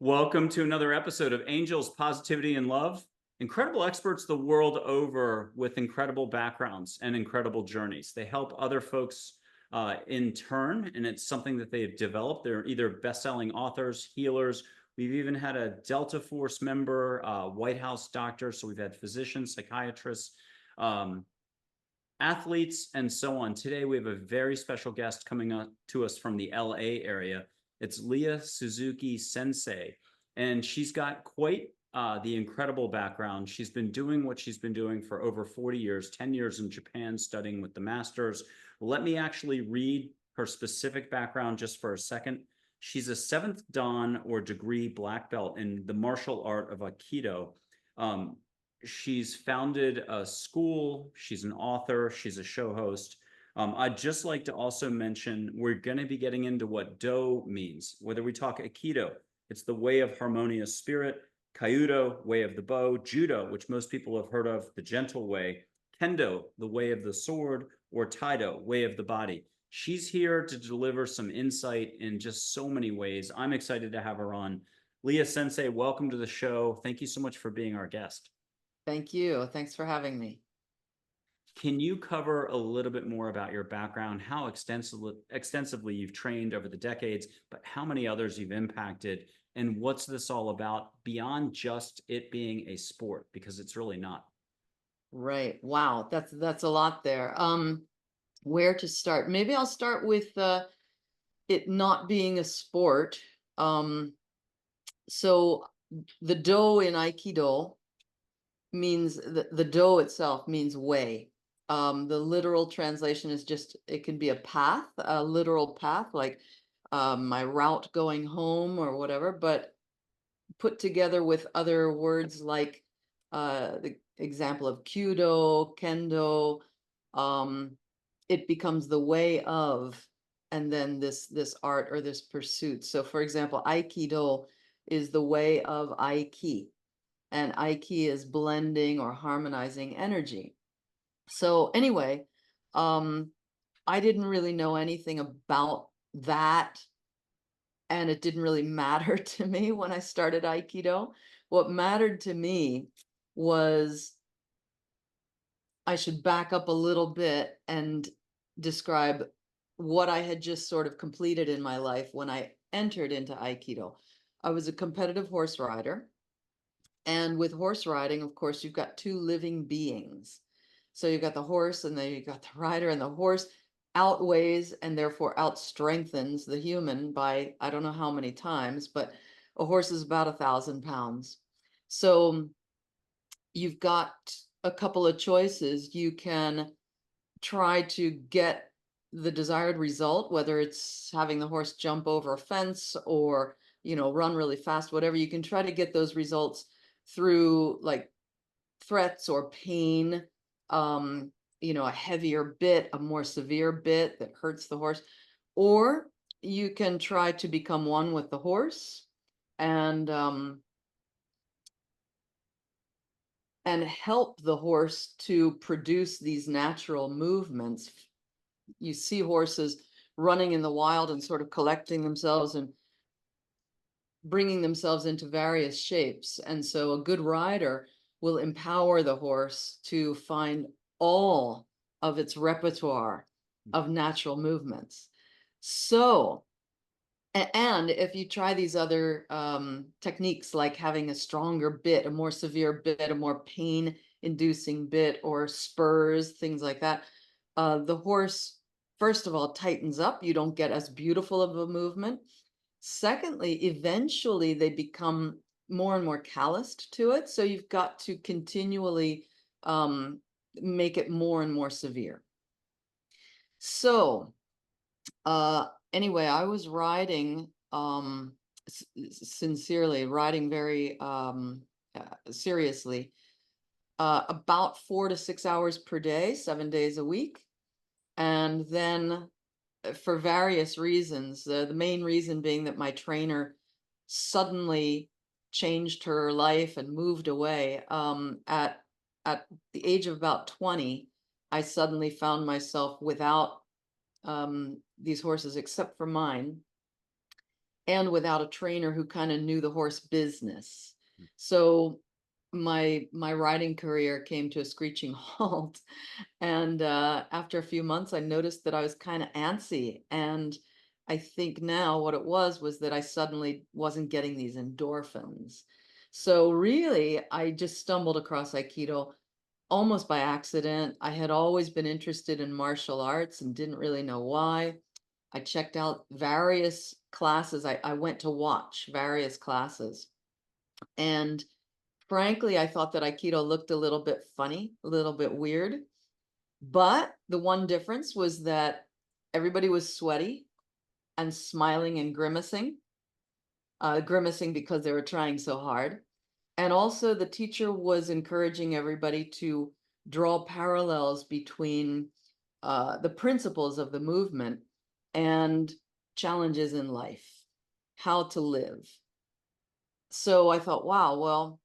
Welcome to another episode of Angels, Positivity, and Love. Incredible experts the world over with incredible backgrounds and incredible journeys. They help other folks in turn, and it's something that they've developed. They're either best-selling authors, healers. We've even had a Delta Force member, White House doctor. So we've had physicians, psychiatrists, athletes, and so on. Today, we have a very special guest coming up to us from the LA area. It's LIA SUZUKI Sensei, and she's got quite the incredible background. She's been doing what she's been doing for over 40 years, 10 years in Japan, studying with the masters. Let me actually read her specific background just for a second. She's a 7th Dan or degree black belt in the martial art of Aikido. She's founded a school. She's an author. She's a show host. I'd just like to also mention, we're going to be getting into what Do means. Whether we talk Aikido, it's the way of harmonious spirit. Kyudo, way of the bow. Judo, which most people have heard of, the gentle way. Kendo, the way of the sword. Or Taido, way of the body. She's here to deliver some insight in just so many ways. I'm excited to have her on. LIA Sensei, welcome to the show. Thank you so much for being our guest. Thank you. Thanks for having me. Can you cover a little bit more about your background, how extensively you've trained over the decades, but how many others you've impacted, and what's this all about beyond just it being a sport, because it's really not. Right. Wow. That's a lot there. Where to start? Maybe I'll start with it not being a sport. So the Do in Aikido means the Do itself means way. The literal translation is just, it can be a path, a literal path, like my route going home or whatever, but put together with other words like the example of Kyudo, Kendo, it becomes the way of, and then this art or this pursuit. So for example, Aikido is the way of Aiki, and Aiki is blending or harmonizing energy. So anyway, I didn't really know anything about that, and it didn't really matter to me when I started Aikido. What mattered to me was, I should back up a little bit and describe what I had just sort of completed in my life when I entered into Aikido. I was a competitive horse rider. And with horse riding, of course, you've got two living beings. So you've got the horse and then you've got the rider, and the horse outweighs and therefore outstrengthens the human by, I don't know how many times, but a horse is about 1,000 pounds. So you've got a couple of choices. You can try to get the desired result, whether it's having the horse jump over a fence or, run really fast, whatever. You can try to get those results through like threats or pain, a heavier bit, a more severe bit that hurts the horse, or you can try to become one with the horse and help the horse to produce these natural movements. You see horses running in the wild and sort of collecting themselves and bringing themselves into various shapes. And so a good rider will empower the horse to find all of its repertoire of natural movements. So, and if you try these other techniques, like having a stronger bit, a more severe bit, a more pain-inducing bit, or spurs, things like that, the horse, first of all, tightens up. You don't get as beautiful of a movement. Secondly, eventually they become more and more calloused to it. So you've got to continually make it more and more severe. So anyway, I was riding, sincerely, riding very seriously, about 4 to 6 hours per day, 7 days a week. And then for various reasons, the main reason being that my trainer suddenly changed her life and moved away. At the age of about 20, I suddenly found myself without these horses except for mine. and without a trainer who kind of knew the horse business. So my riding career came to a screeching halt. And after a few months, I noticed that I was kind of antsy. And I think now what it was that I suddenly wasn't getting these endorphins. So really, I just stumbled across Aikido almost by accident. I had always been interested in martial arts and didn't really know why. I checked out various classes. I went to watch various classes. And frankly, I thought that Aikido looked a little bit funny, a little bit weird. But the one difference was that everybody was sweaty and smiling and grimacing, grimacing because they were trying so hard. And also the teacher was encouraging everybody to draw parallels between the principles of the movement and challenges in life, how to live. So I thought, wow, well,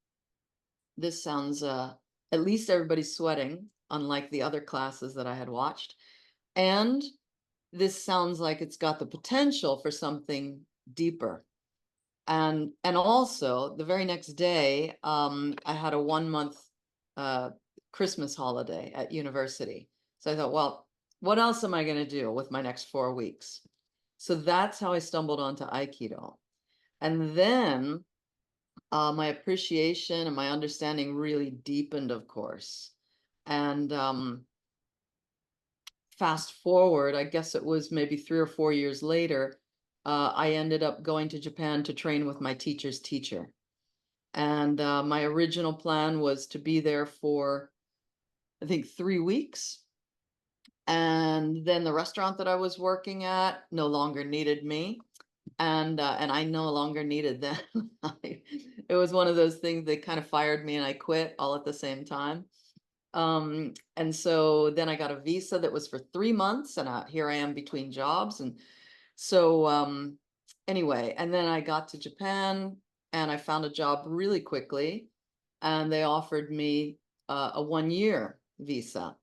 this sounds, at least everybody's sweating, unlike the other classes that I had watched. And this sounds like it's got the potential for something deeper. And also the very next day, I had a 1 month Christmas holiday at university. So I thought, well, what else am I going to do with my next 4 weeks? So that's how I stumbled onto Aikido. And then my appreciation and my understanding really deepened, of course. And fast forward, I guess it was maybe 3 or 4 years later, I ended up going to Japan to train with my teacher's teacher. And my original plan was to be there for, I think, 3 weeks. And then the restaurant that I was working at no longer needed me. And I no longer needed them. It was one of those things, they kind of fired me and I quit all at the same time. And so then I got a visa that was for 3 months, and here I am between jobs. And so anyway, and then I got to Japan and I found a job really quickly, and they offered me a 1 year visa.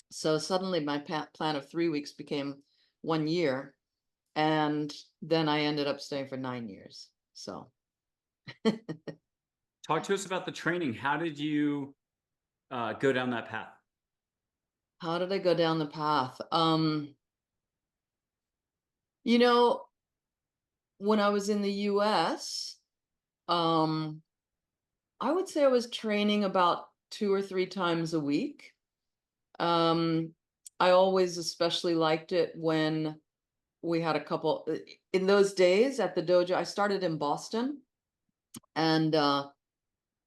So suddenly my plan of 3 weeks became 1 year, and then I ended up staying for 9 years. So Talk to us about the training. How did you go down that path? how did I go down the path? You know, when I was in the US, I would say I was training about 2 or 3 times a week. I always especially liked it when we had a couple, in those days at the dojo. I started in Boston, and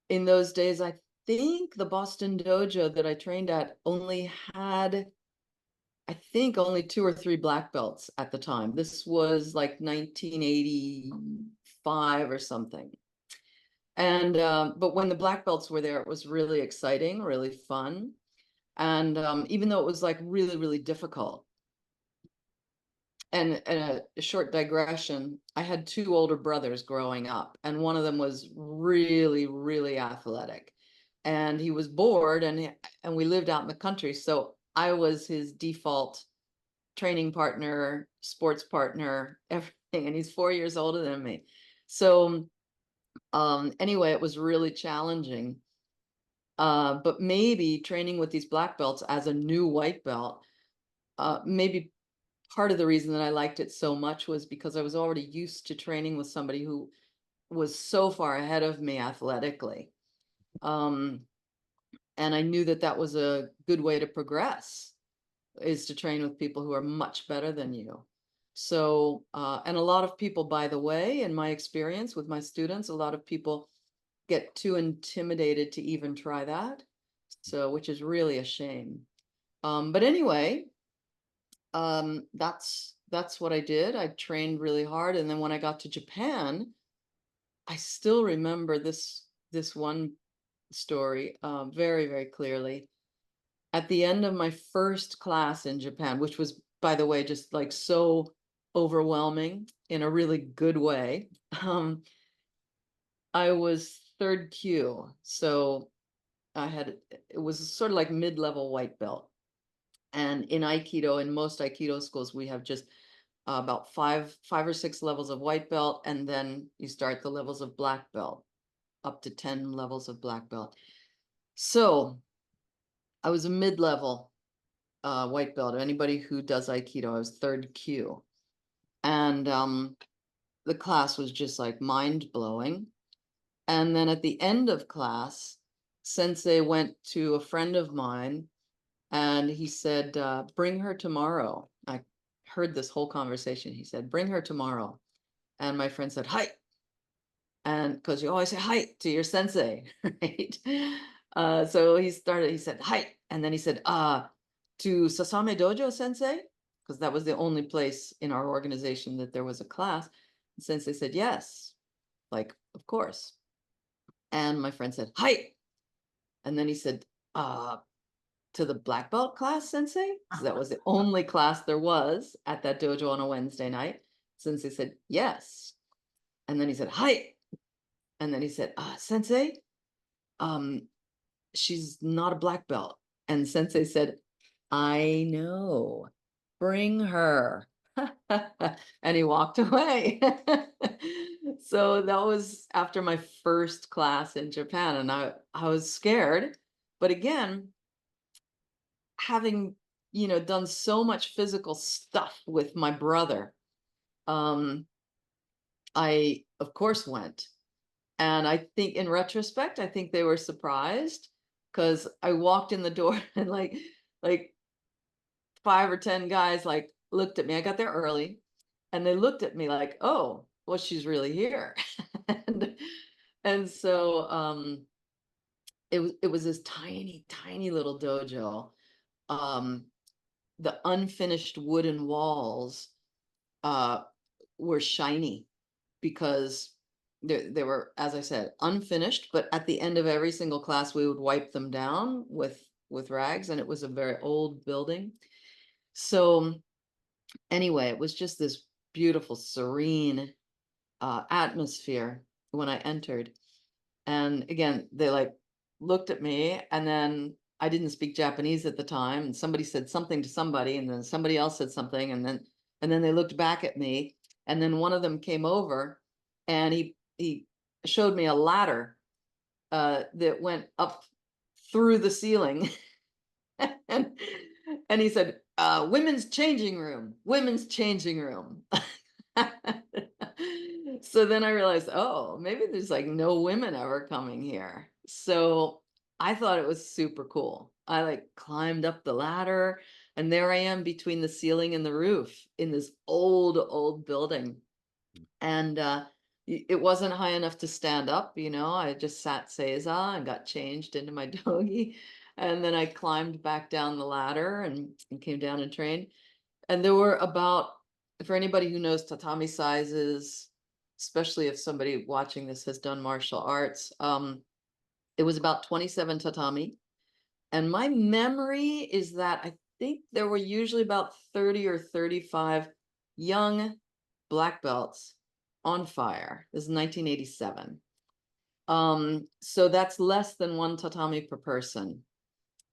in those days, I think the Boston dojo that I trained at only had, I think, only 2 or 3 black belts at the time. This was like 1985 or something. And but when the black belts were there, it was really exciting, really fun. And even though it was like really, really difficult. And a short digression, I had 2 older brothers growing up, and one of them was really, really athletic. And he was bored, and we lived out in the country. So I was his default training partner, sports partner, everything. And he's 4 years older than me. So anyway, it was really challenging. But maybe training with these black belts as a new white belt, maybe part of the reason that I liked it so much was because I was already used to training with somebody who was so far ahead of me athletically. And I knew that that was a good way to progress, is to train with people who are much better than you. So, and a lot of people, by the way, in my experience with my students, a lot of people get too intimidated to even try that. So, which is really a shame. But anyway, that's what I did. I trained really hard, and then when I got to Japan, I still remember this one story very, very clearly. At the end of my first class in Japan, which was, by the way, just like so overwhelming in a really good way, I was third kyu, so it was sort of like mid-level white belt. And in Aikido, in most Aikido schools, we have just about five or six levels of white belt, and then you start the levels of black belt, up to 10 levels of black belt. So I was a mid-level white belt. Anybody who does Aikido, I was third Q. And the class was just like mind-blowing. And then at the end of class, Sensei went to a friend of mine and he said, bring her tomorrow. I heard this whole conversation. He said, bring her tomorrow. And my friend said, hi. And because you always say hi to your sensei, right? So he said, hi. And then he said, to Sasame Dojo Sensei, because that was the only place in our organization that there was a class. And Sensei said, yes, like, of course. And my friend said, hi. And then he said, to the black belt class, Sensei? Because that was the only class there was at that dojo on a Wednesday night. Sensei said, yes. And then he said, hi. And then he said, Sensei, she's not a black belt. And Sensei said, I know, bring her. And he walked away. So that was after my first class in Japan, and I was scared. But again, having done so much physical stuff with my brother, I of course went. And I think in retrospect, I think they were surprised because I walked in the door and like 5 or 10 guys like looked at me. I got there early and they looked at me like, oh, well, she's really here. and so it was this tiny, tiny little dojo. The unfinished wooden walls were shiny because they were, as I said, unfinished, but at the end of every single class, we would wipe them down with rags, and it was a very old building. So anyway, it was just this beautiful, serene atmosphere when I entered. And again, they like looked at me, and then I didn't speak Japanese at the time, and somebody said something to somebody, and then somebody else said something, and then they looked back at me, and then one of them came over, and he showed me a ladder that went up through the ceiling, and he said, "Women's changing room, women's changing room." So then I realized, oh, maybe there's like no women ever coming here. So I thought it was super cool. I like climbed up the ladder, and there I am between the ceiling and the roof in this old building. And it wasn't high enough to stand up, I just sat seiza and got changed into my dogi. And then I climbed back down the ladder and came down and trained. And there were about, for anybody who knows tatami sizes, especially if somebody watching this has done martial arts, it was about 27 tatami. And my memory is that I think there were usually about 30 or 35 young black belts on fire. This is 1987. So that's less than one tatami per person.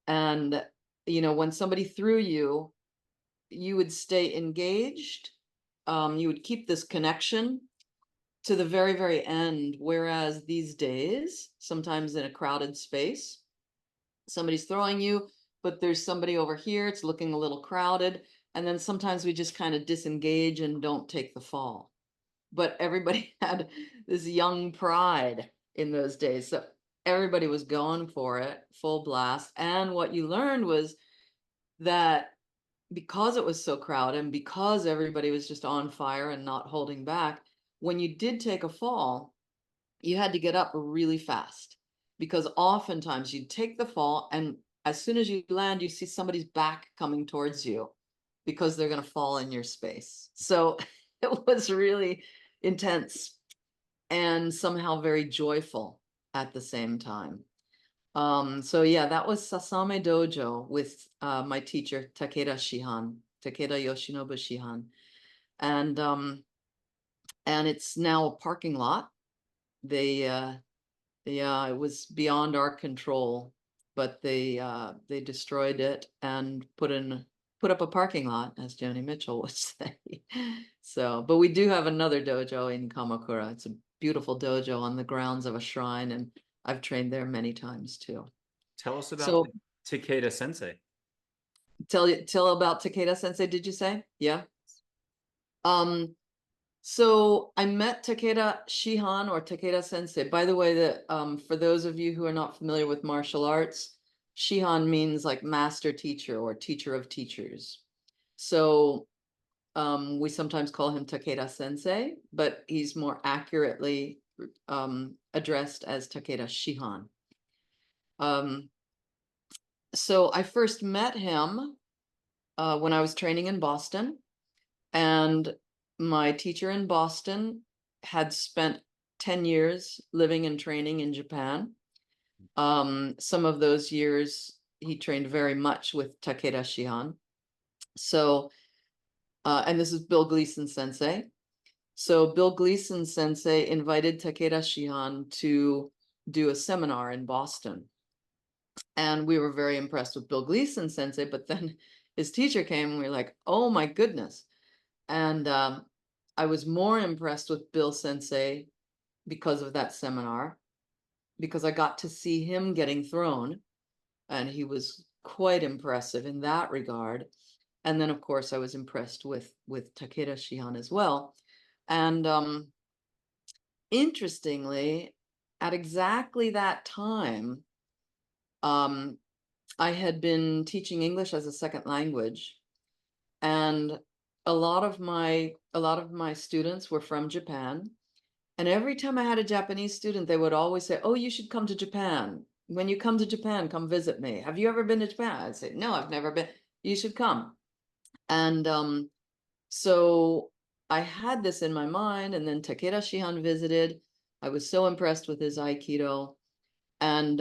And, when somebody threw you, you would stay engaged. You would keep this connection to the very, very end. Whereas these days, sometimes in a crowded space, somebody's throwing you, but there's somebody over here, it's looking a little crowded. And then sometimes we just kind of disengage and don't take the fall. But everybody had this young pride in those days. So everybody was going for it, full blast. And what you learned was that because it was so crowded and because everybody was just on fire and not holding back, when you did take a fall, you had to get up really fast because oftentimes you'd take the fall and as soon as you land, you see somebody's back coming towards you because they're going to fall in your space. So it was really intense and somehow very joyful at the same time. So yeah, that was Sasame Dojo with my teacher, Takeda Yoshinobu Shihan. And it's now a parking lot. Yeah, it was beyond our control, but they destroyed it and put in put up a parking lot, as Joni Mitchell would say. So, but we do have another dojo in Kamakura. It's a beautiful dojo on the grounds of a shrine, and I've trained there many times too. Tell us about So Takeda Sensei. tell about Takeda Sensei, did you say? Yeah. So I met Takeda Shihan or Takeda Sensei. By the way, that for those of you who are not familiar with martial arts, Shihan means like master teacher or teacher of teachers. So we sometimes call him Takeda Sensei, but he's more accurately addressed as Takeda Shihan. So I first met him when I was training in Boston, and my teacher in Boston had spent 10 years living and training in Japan. Some of those years he trained very much with Takeda Shihan. So, and this is Bill Gleason Sensei. So Bill Gleason Sensei invited Takeda Shihan to do a seminar in Boston. And we were very impressed with Bill Gleason Sensei, but then his teacher came and we were like, oh my goodness. And I was more impressed with Bill Sensei because of that seminar, because I got to see him getting thrown, and he was quite impressive in that regard. And then, of course, I was impressed with Takeda Shihan as well. And interestingly, at exactly that time, I had been teaching English as a second language, and a lot of my students were from Japan. And every time I had a Japanese student, they would always say, oh, you should come to Japan. When you come to Japan, come visit me. Have you ever been to Japan? I'd say, no, I've never been. You should come. And so I had this in my mind, and then Takeda Shihan visited. I was so impressed with his Aikido. And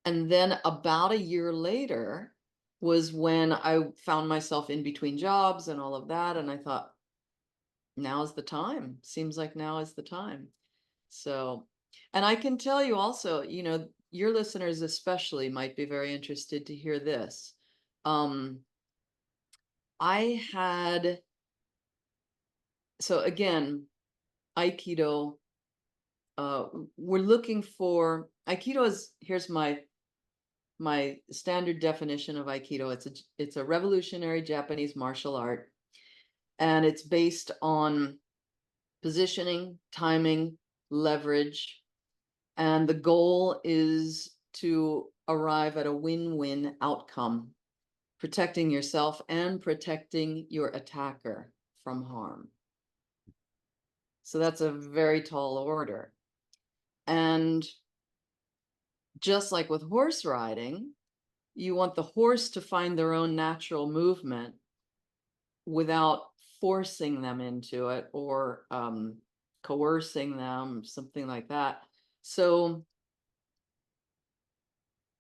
then about a year later was when I found myself in between jobs and all of that. And I thought, now's the time. Seems like now is the time. So, and I can tell you also, you know, your listeners especially might be very interested to hear this. I had, so again, Aikido, we're looking for, Aikido is, here's my standard definition of Aikido. It's a revolutionary Japanese martial art, and it's based on positioning, timing, leverage, and the goal is to arrive at a win-win outcome, protecting yourself and protecting your attacker from harm. So that's a very tall order. And just like with horse riding, you want the horse to find their own natural movement without forcing them into it or coercing them, something like that. So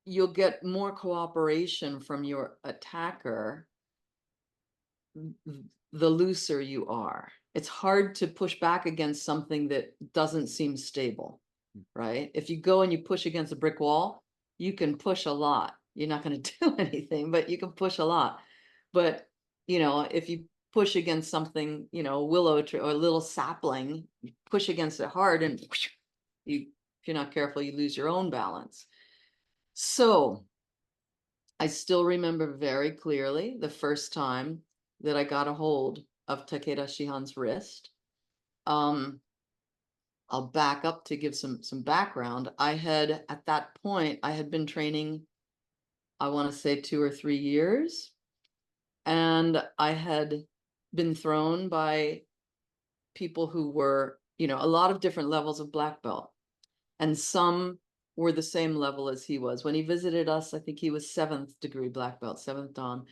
you'll get more cooperation from your attacker the looser you are. It's hard to push back against something that doesn't seem stable, right? If you go and you push against a brick wall, you can push a lot. You're not going to do anything, but you can push a lot. But, you know, if you push against something, you know, a willow tree or a little sapling, you push against it hard, and if you're not careful, you lose your own balance. So I still remember very clearly the first time that I got a hold of Takeda Shihan's wrist. I'll back up to give some background. At that point, I had been training, I want to say 2 or 3 years, and I had been thrown by people who were, you know, a lot of different levels of black belt, and some were the same level as he was. When he visited us, I think he was 7th degree black belt, 7th Dan.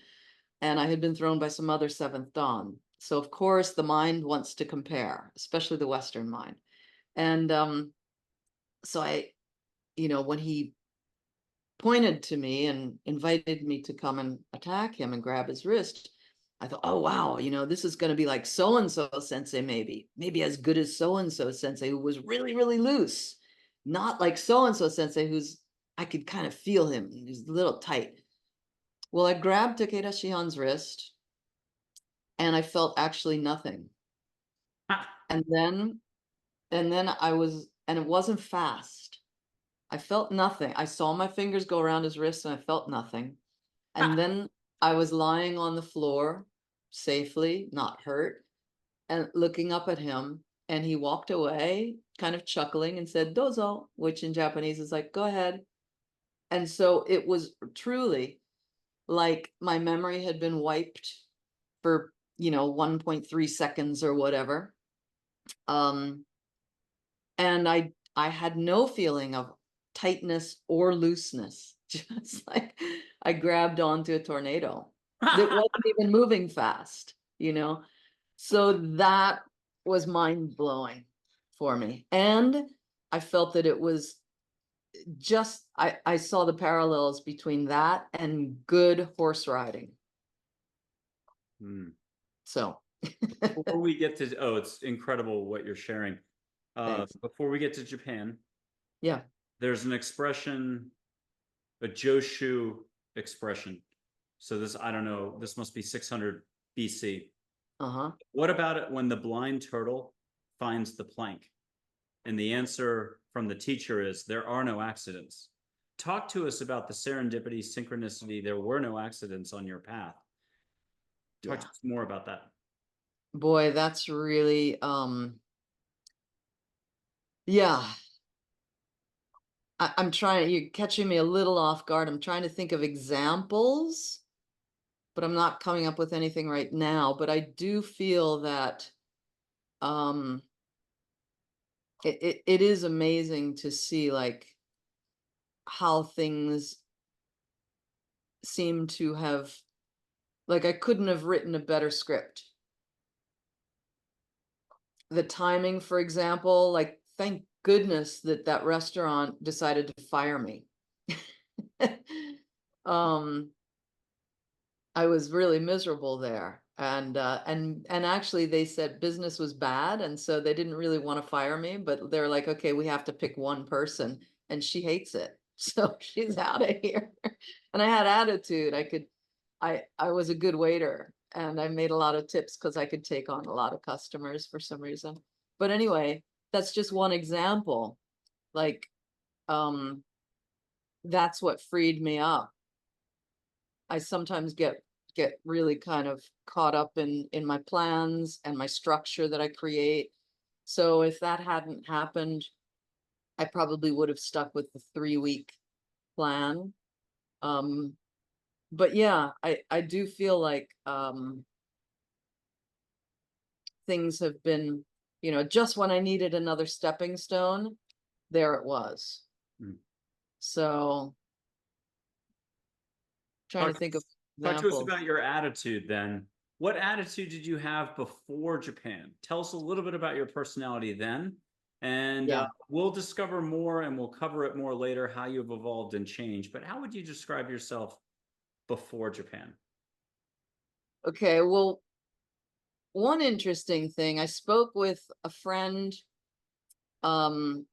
And I had been thrown by some other 7th Dan. So of course the mind wants to compare, especially the Western mind. And so I, you know, when he pointed to me and invited me to come and attack him and grab his wrist, I thought, oh, wow, you know, this is going to be like so-and-so sensei, maybe as good as so-and-so sensei, who was really, really loose. Not like so-and-so sensei, I could kind of feel him. He was a little tight. Well, I grabbed Takeda Shihan's wrist and I felt actually nothing. Ah, And then I was, and it wasn't fast. I felt nothing. I saw my fingers go around his wrist and I felt nothing. And ah. then I was lying on the floor safely, not hurt, and looking up at him. And he walked away, kind of chuckling, and said, "Dozo," which in Japanese is like, "Go ahead." And so it was truly like my memory had been wiped for, 1.3 seconds or whatever. Um, and I had no feeling of tightness or looseness, just like I grabbed onto a tornado that wasn't even moving fast. So that was mind blowing for me. And I felt that it was just, I saw the parallels between that and good horse riding. Hmm. So Before we get to, oh, it's incredible what you're sharing. thanks. Before we get to Japan, Yeah. there's an expression, a Joshu expression. So this, I don't know, this must be 600 BC. Uh-huh. What about it when the blind turtle finds the plank? And the answer from the teacher is there are no accidents. Talk to us about the serendipity, synchronicity. There were no accidents on your path. Talk to Yeah. us more about that. Boy, that's really yeah. I'm trying, you're catching me a little off guard. I'm trying to think of examples, but I'm not coming up with anything right now. But I do feel that um it is amazing to see like how things seem to have, like I couldn't have written a better script. The timing, for example, like thank goodness that that restaurant decided to fire me. um I was really miserable there. And actually they said business was bad, and so they didn't really want to fire me, but they're like, okay, we have to pick one person, and she hates it. So she's out of here. And I had attitude. I was a good waiter, and I made a lot of tips because I could take on a lot of customers for some reason. But anyway, that's just one example. Like, that's what freed me up. I sometimes get really kind of caught up in my plans and my structure that I create. So if that hadn't happened, I probably would have stuck with the 3-week plan. Um, but yeah, I do feel like things have been, just when I needed another stepping stone, there it was. Mm. So trying to Talk, think of talk to us examples. about your attitude then. What attitude did you have before Japan? Tell us a little bit about your personality then, and Yeah. we'll discover more and we'll cover it more later how you've evolved and changed. But how would you describe yourself before Japan? Okay. Well, one interesting thing, I spoke with a friend. Um,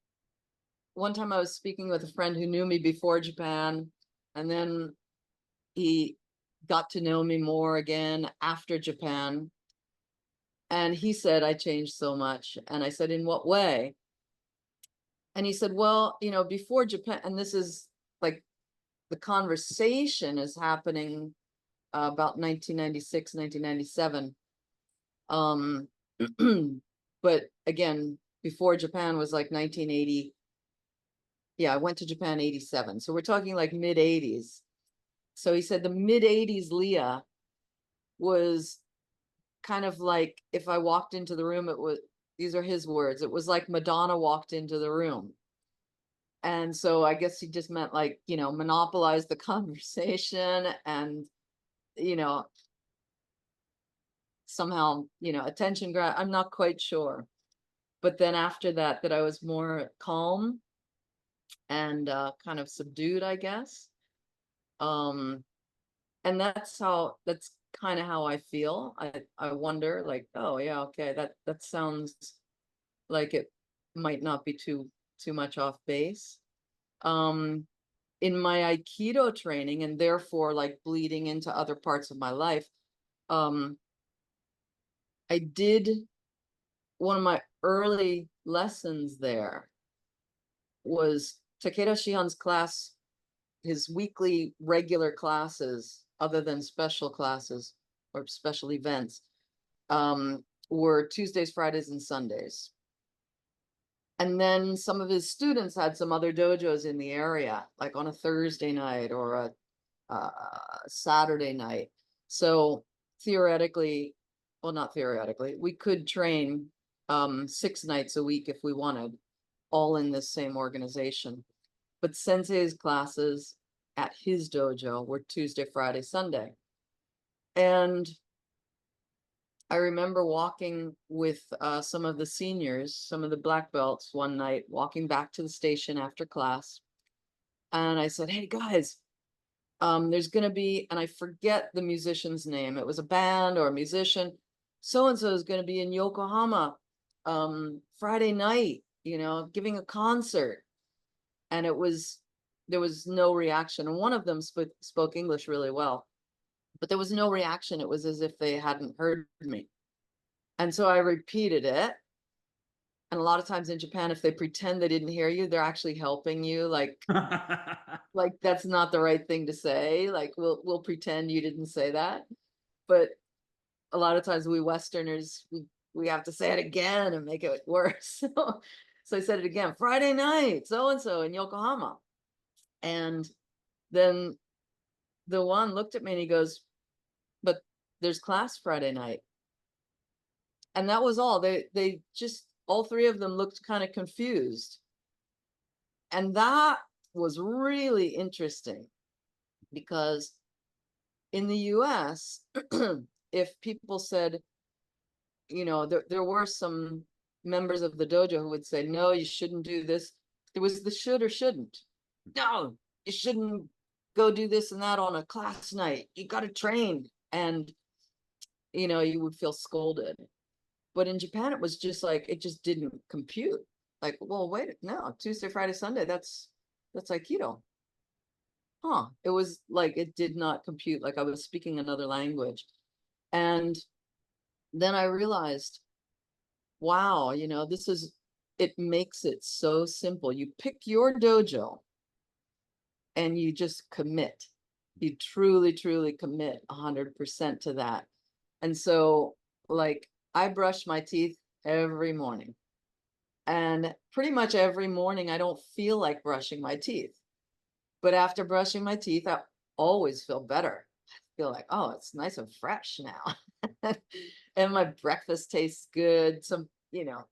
One time I was speaking with a friend who knew me before Japan, and then he got to know me more again after Japan. And he said, I changed so much. And I said, in what way? And he said, well, before Japan, and this is like the conversation is happening about 1996, 1997. But again, before Japan was like 1980. Yeah, I went to Japan 87. So we're talking like mid 80s. So he said the mid 80s Leah was kind of like if I walked into the room, it was, these are his words, it was like Madonna walked into the room. And so I guess he just meant like, monopolize the conversation and, you know, somehow, attention grab. I'm not quite sure. But then after that, I was more calm and kind of subdued, I guess. Um, and that's kind of how I feel. I wonder like, oh yeah, okay, that sounds like it might not be too much off base. Um, in my Aikido training, and therefore like bleeding into other parts of my life, I did one of my early lessons there was Takeda Shihan's class, his weekly regular classes, other than special classes or special events, were Tuesdays, Fridays, and Sundays. And then some of his students had some other dojos in the area, like on a Thursday night or a Saturday night. So theoretically, well, not theoretically, we could train 6 nights a week if we wanted, all in this same organization. But Sensei's classes at his dojo were Tuesday, Friday, Sunday. And I remember walking with some of the seniors, some of the black belts one night, walking back to the station after class. And I said, hey guys, there's going to be, and I forget the musician's name. It was a band or a musician. So-and-so is going to be in Yokohama Friday night, you know, giving a concert. And there was no reaction. And one of them spoke English really well, but there was no reaction. It was as if they hadn't heard me. And so I repeated it. And a lot of times in Japan, if they pretend they didn't hear you, they're actually helping you. Like that's not the right thing to say. Like we'll pretend you didn't say that. But a lot of times we Westerners, we have to say it again and make it worse. So I said it again, Friday night, so-and-so in Yokohama. And then the one looked at me and he goes, but there's class Friday night. And that was all. They just, all 3 of them looked kind of confused. And that was really interesting because in the US, if people said, you know, there were some members of the dojo who would say, no, you shouldn't do this. It was the should or shouldn't. No, you shouldn't go do this and that on a class night. You got to train. And, you know, you would feel scolded. But in Japan, it was just like, it just didn't compute. Like, well, wait, no, Tuesday, Friday, Sunday, that's Aikido. Huh. It was like, it did not compute, like I was speaking another language. And then I realized, wow, you know, it makes it so simple. You pick your dojo and you just commit. You truly, truly commit 100% to that. And so, like, I brush my teeth every morning. And pretty much every morning, I don't feel like brushing my teeth. But after brushing my teeth, I always feel better. I feel like, oh, it's nice and fresh now. And my breakfast tastes good. You know,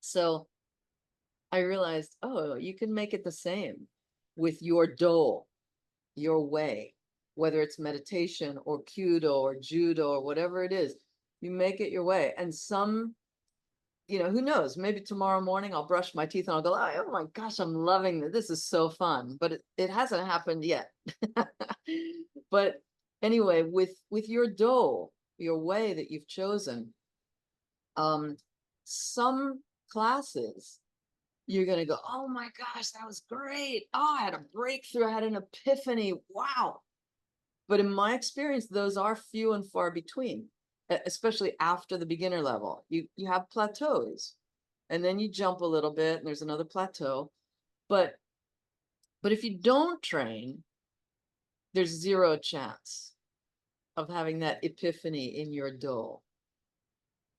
so I realized, oh, you can make it the same with your do, your way, whether it's meditation or Kyudo or Judo or whatever it is, you make it your way. And some, you know, who knows, maybe tomorrow morning I'll brush my teeth and I'll go, oh my gosh, I'm loving this. This is so fun, but it hasn't happened yet. But anyway, with your do, your way that you've chosen, some classes, you're going to go, oh my gosh, that was great. Oh, I had a breakthrough. I had an epiphany. Wow. But in my experience, those are few and far between, especially after the beginner level. You have plateaus and then you jump a little bit and there's another plateau. But if you don't train, there's 0 chance of having that epiphany in your do.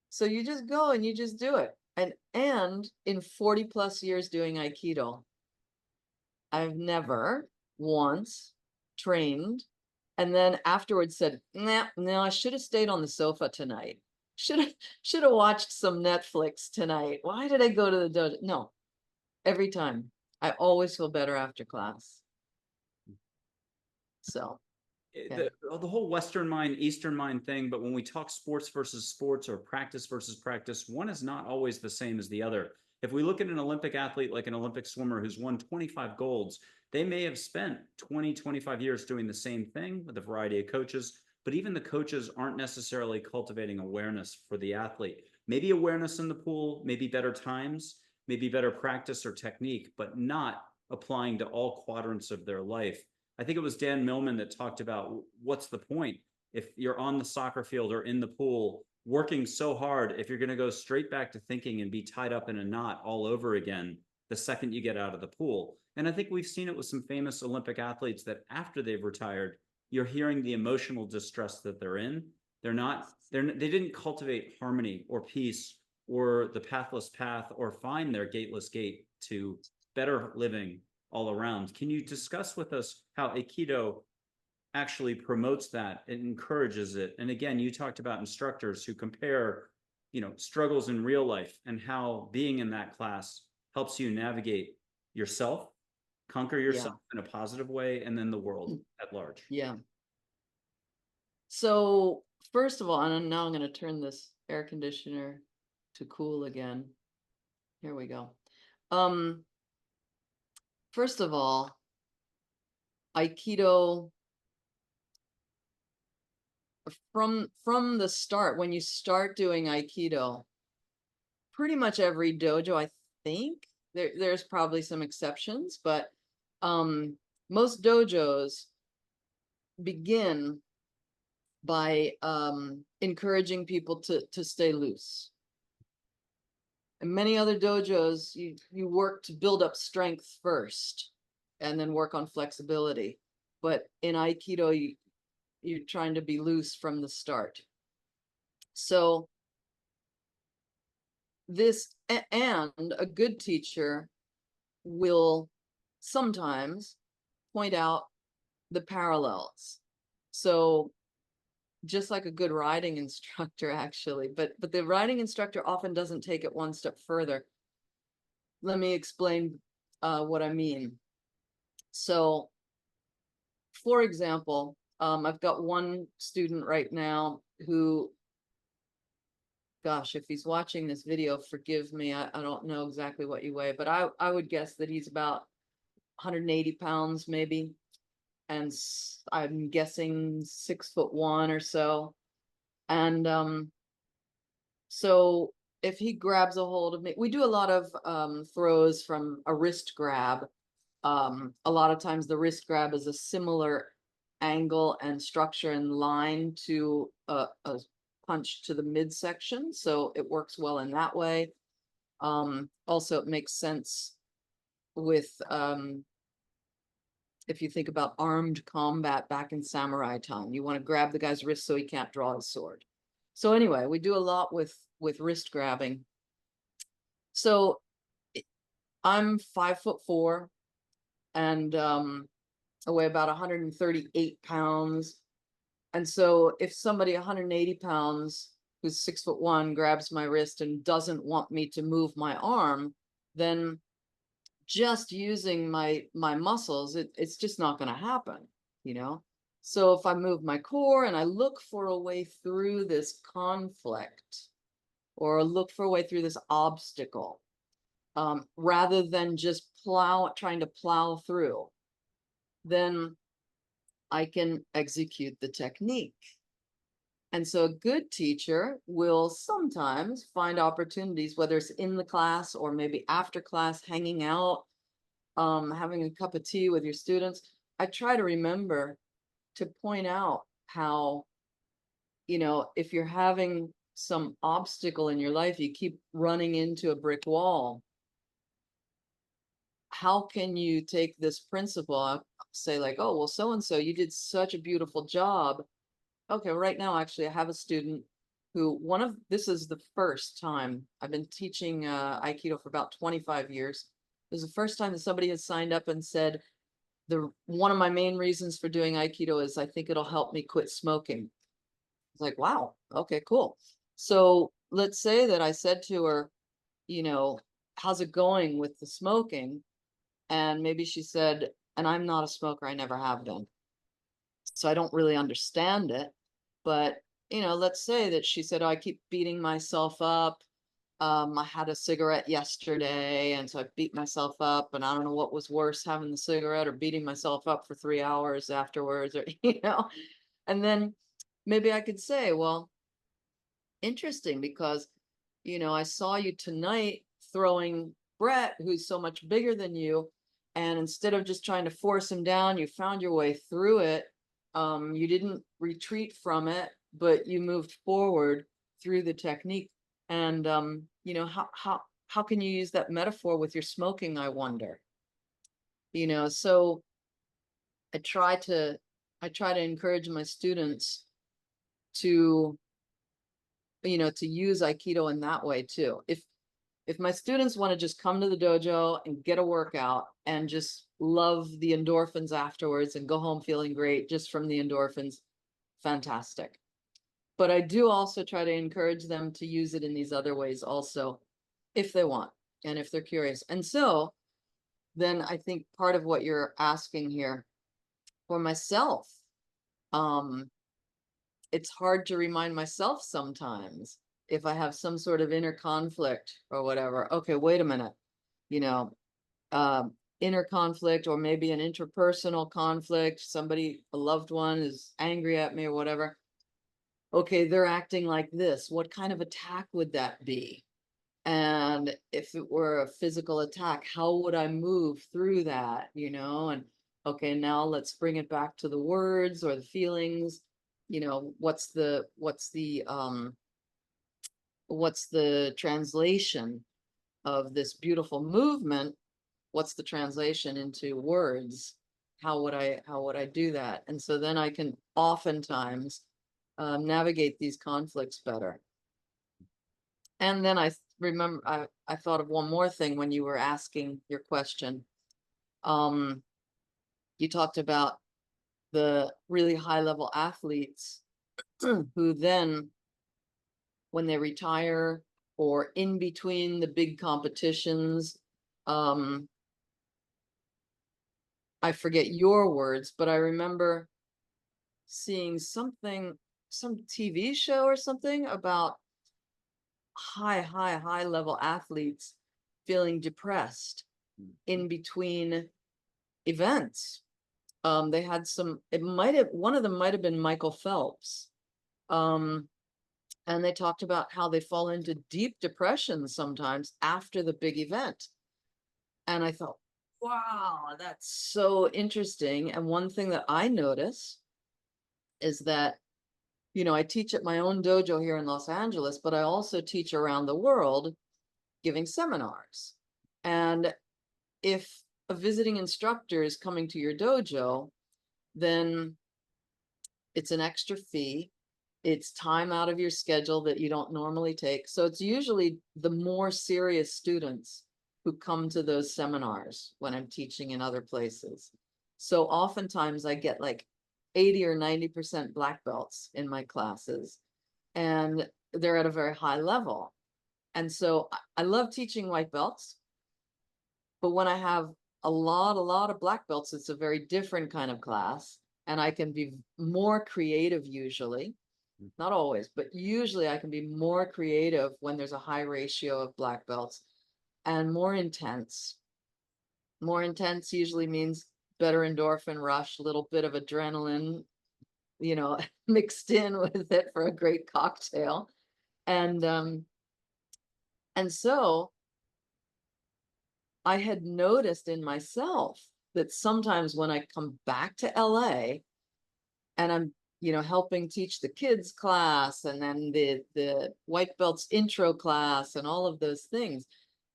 So you just go and you just do it. And in 40 plus years doing Aikido, I've never once trained and then afterwards said, nah, no, I should have stayed on the sofa tonight. Should have watched some Netflix tonight. Why did I go to the dojo? No, every time. I always feel better after class. So yeah. The whole Western mind, Eastern mind thing, but when we talk sports versus sports or practice versus practice, one is not always the same as the other. If we look at an Olympic athlete like an Olympic swimmer who's won 25 golds, they may have spent 20, 25 years doing the same thing with a variety of coaches, but even the coaches aren't necessarily cultivating awareness for the athlete. Maybe awareness in the pool, maybe better times, maybe better practice or technique, but not applying to all quadrants of their life. I think it was Dan Millman that talked about what's the point if you're on the soccer field or in the pool working so hard, if you're going to go straight back to thinking and be tied up in a knot all over again the second you get out of the pool. And I think we've seen it with some famous Olympic athletes that after they've retired, you're hearing the emotional distress that they're in. They didn't cultivate harmony or peace or the pathless path or find their gateless gate to better living all around. Can you discuss with us how Aikido actually promotes that and encourages it? And again, you talked about instructors who compare, struggles in real life and how being in that class helps you navigate yourself, conquer yourself in a positive way, and then the world at large. Yeah. So first of all, and now I'm going to turn this air conditioner to cool again. Here we go. First of all, Aikido, from the start, when you start doing Aikido, pretty much every dojo, I think, there's probably some exceptions, but most dojos begin by encouraging people to stay loose. And many other dojos, you work to build up strength first and then work on flexibility. But in Aikido, you're trying to be loose from the start. So and a good teacher will sometimes point out the parallels. So just like a good riding instructor, actually, but the riding instructor often doesn't take it one step further. Let me explain what I mean. So, for example, I've got one student right now who, gosh, if he's watching this video, forgive me, I don't know exactly what you weigh, but I would guess that he's about 180 pounds maybe. And I'm guessing 6'1" or so. And so if he grabs a hold of me, we do a lot of throws from a wrist grab. A lot of times the wrist grab is a similar angle and structure and line to a punch to the midsection. So it works well in that way. Also, it makes sense with if you think about armed combat back in samurai time, you want to grab the guy's wrist so he can't draw his sword. So anyway, we do a lot with wrist grabbing. So I'm 5'4" and I weigh about 138 pounds. And so if somebody 180 pounds who's 6'1" grabs my wrist and doesn't want me to move my arm, then just using my muscles, it's just not going to happen, So if I move my core and I look for a way through this conflict or look for a way through this obstacle, rather than just trying to plow through, then I can execute the technique. And so a good teacher will sometimes find opportunities, whether it's in the class or maybe after class, hanging out, having a cup of tea with your students. I try to remember to point out how, if you're having some obstacle in your life, you keep running into a brick wall. How can you take this principle, say like, oh, well, so-and-so, you did such a beautiful job. Okay, right now, actually, I have a student who this is the first time I've been teaching Aikido for about 25 years. It was the first time that somebody had signed up and said, one of my main reasons for doing Aikido is I think it'll help me quit smoking. It's like, wow, okay, cool. So let's say that I said to her, how's it going with the smoking? And maybe she said, and I'm not a smoker, I never have been. So I don't really understand it. But, let's say that she said, oh, I keep beating myself up. I had a cigarette yesterday, and so I beat myself up, and I don't know what was worse, having the cigarette or beating myself up for 3 hours afterwards, or, and then maybe I could say, well, interesting, because, I saw you tonight throwing Brett, who's so much bigger than you, And instead of just trying to force him down, you found your way through it. You didn't retreat from it, but you moved forward through the technique. And you know, how can you use that metaphor with your smoking, I wonder? You know, so I try to encourage my students to, you know, to use Aikido in that way too. If my students want to just come to the dojo and get a workout and just love the endorphins afterwards and go home feeling great just from the endorphins, fantastic. But I do also try to encourage them to use it in these other ways also, if they want and if they're curious. And so then I think part of what you're asking here, for myself, it's hard to remind myself sometimes if I have some sort of inner conflict or whatever. Okay, wait a minute, you know, inner conflict, or maybe an interpersonal conflict, somebody, a loved one is angry at me or whatever. Okay, they're acting like this. What kind of attack would that be? And if it were a physical attack, how would I move through that, you know? And okay, now let's bring it back to the words or the feelings. You know, what's the translation of this beautiful movement? What's the translation into words? How would I do that? And so then I can oftentimes navigate these conflicts better. And then I remember, I thought of one more thing when you were asking your question. You talked about the really high level athletes who then, when they retire or in between the big competitions, I forget your words, but I remember seeing something, some TV show or something about high level athletes feeling depressed in between events. They had some, one of them might have been Michael Phelps. And they talked about how they fall into deep depression sometimes after the big event. And I thought, wow, that's so interesting. And one thing that I notice is that, you know, I teach at my own dojo here in Los Angeles, but I also teach around the world giving seminars. And if a visiting instructor is coming to your dojo, then it's an extra fee. It's time out of your schedule that you don't normally take. So it's usually the more serious students who come to those seminars when I'm teaching in other places. So oftentimes I get like 80 or 90% black belts in my classes, and they're at a very high level. And so I love teaching white belts, but when I have a lot of black belts, it's a very different kind of class, and I can be more creative usually. Not always, but usually I can be more creative when there's a high ratio of black belts, and more intense. More intense usually means better endorphin rush, a little bit of adrenaline, you know, mixed in with it for a great cocktail. And so I had noticed in myself that sometimes when I come back to LA and I'm, you know, helping teach the kids class and then the white belts intro class and all of those things,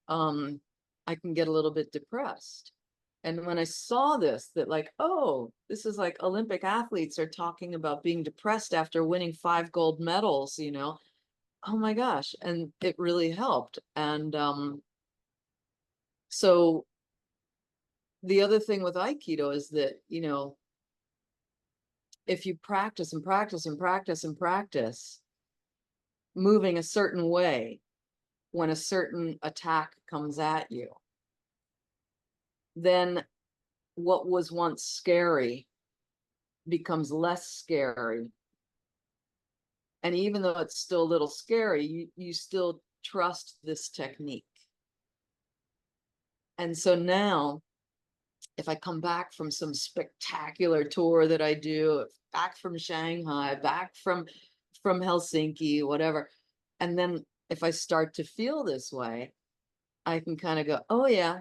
I can get a little bit depressed. And when I saw this, that like, oh, this is like Olympic athletes are talking about being depressed after winning 5 gold medals, you know, oh my gosh. And it really helped. And so the other thing with Aikido is that, you know, if you practice and practice and practice and practice moving a certain way when a certain attack comes at you, then what was once scary becomes less scary. And even though it's still a little scary, you still trust this technique. And so now, if I come back from some spectacular tour that I do, back from Shanghai, back from Helsinki, whatever, and then if I start to feel this way, I can kind of go, oh yeah,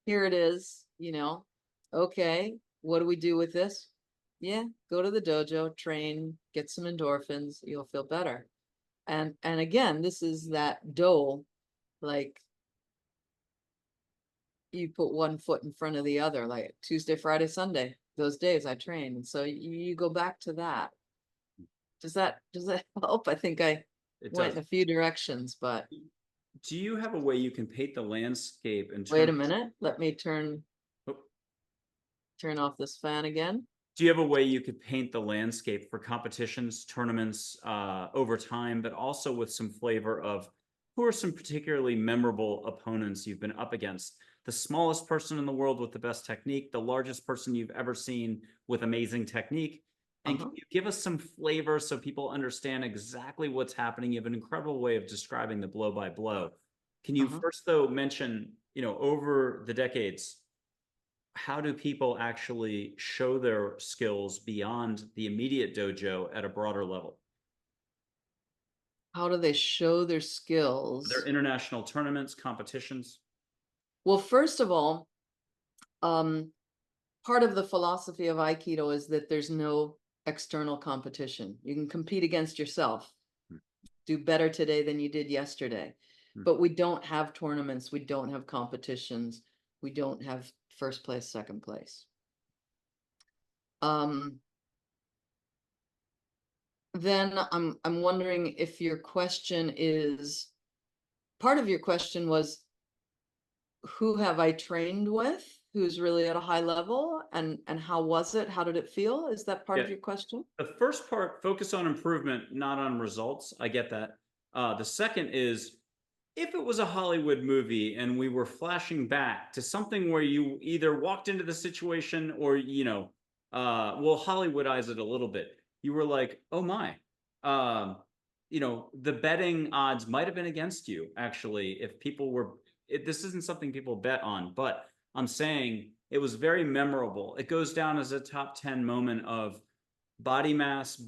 here it is, you know, Okay, what do we do with this? Yeah, go to the dojo, train, get some endorphins, you'll feel better. And again, this is that do, like you put one foot in front of the other, like Tuesday, Friday, Sunday. Those days I train. And so you go back to that. Does that help? I think I It went does. in a few directions, but Do you have a way you can paint the landscape in wait a terms? minute. Let me Oh, turn off this fan again. do you have a way you could paint the landscape for competitions, tournaments, over time, but also with some flavor of who are some particularly memorable opponents you've been up against? The smallest person in the world with the best technique, the largest person you've ever seen with amazing technique. And can Uh-huh. you give us some flavor so people understand exactly what's happening? You have an incredible way of describing the blow by blow. Can you Uh-huh. first, though, mention, over the decades, how do people actually show their skills beyond the immediate dojo at a broader level? How do they show their Are there skills? international tournaments, competitions? Well, first of all, um, part of the philosophy of Aikido is that there's no external competition. You can compete against yourself, Hmm. do better today than you did yesterday. Hmm. But we don't have tournaments, we don't have competitions, we don't have first place, second place. Then I'm wondering if your question is, part of your question was, who have I trained with? Who's really at a high level, and how was it? How did it feel? Is that part Yeah. of your question? The first part, focus on improvement, not on results. I get that. The second is, if it was a Hollywood movie and we were flashing back to something where you either walked into the situation or, we'll Hollywoodize it a little bit. You were like, oh my, the betting odds might have been against you, actually, if people were, this isn't something people bet on, but I'm saying it was very memorable. It goes down as a top 10 moment of body mass,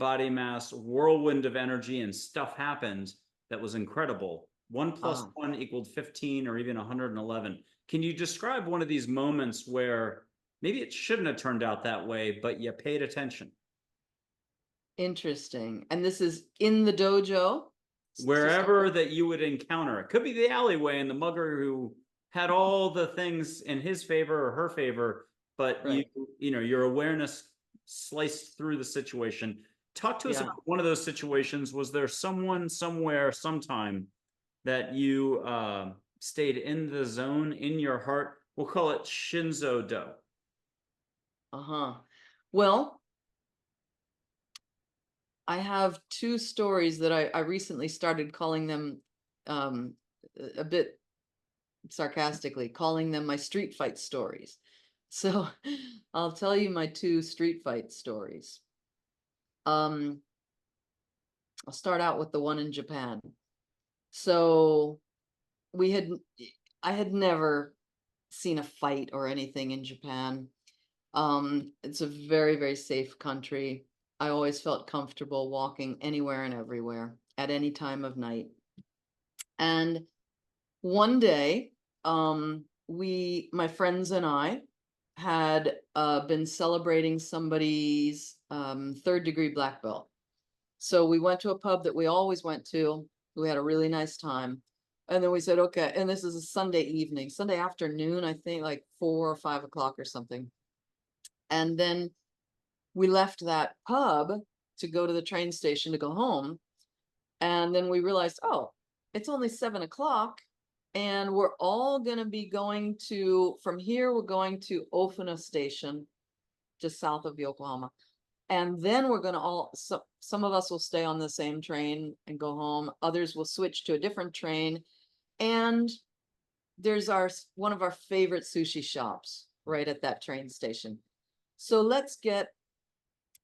whirlwind of energy, and stuff happened that was incredible. One plus Ah, one equaled 15 or even 111. Can you describe one of these moments where maybe it shouldn't have turned out that way, but you paid attention? interesting. And this is in the dojo? Wherever that you would encounter. It could be the alleyway and the mugger who had all the things in his favor or her favor, but Right. your awareness sliced through the situation. Talk to us Yeah. about one of those situations. Was there someone, somewhere, sometime that you stayed in the zone in your heart? We'll call it Shinzo Do. Uh-huh. Well, I have two stories that I recently started calling them, um, a bit sarcastically, calling them my street fight stories. So I'll tell you my two street fight stories. Um, I'll start out with the one in Japan. So we had, I had never seen a fight or anything in Japan. It's a very, very safe country. I always felt comfortable walking anywhere and everywhere at any time of night. And one day, my friends and I had been celebrating somebody's third degree black belt. So we went to a pub that we always went to. We had a really nice time. And then we said, okay, and this is a Sunday evening, Sunday afternoon, I think like 4 or 5 o'clock or something. And then we left that pub to go to the train station to go home. And then we realized, oh, it's only 7 o'clock. And we're all going to be going to, from here, we're going to Ofuna Station, just south of Yokohama. And then we're going to some of us will stay on the same train and go home. Others will switch to a different train. And there's one of our favorite sushi shops right at that train station. So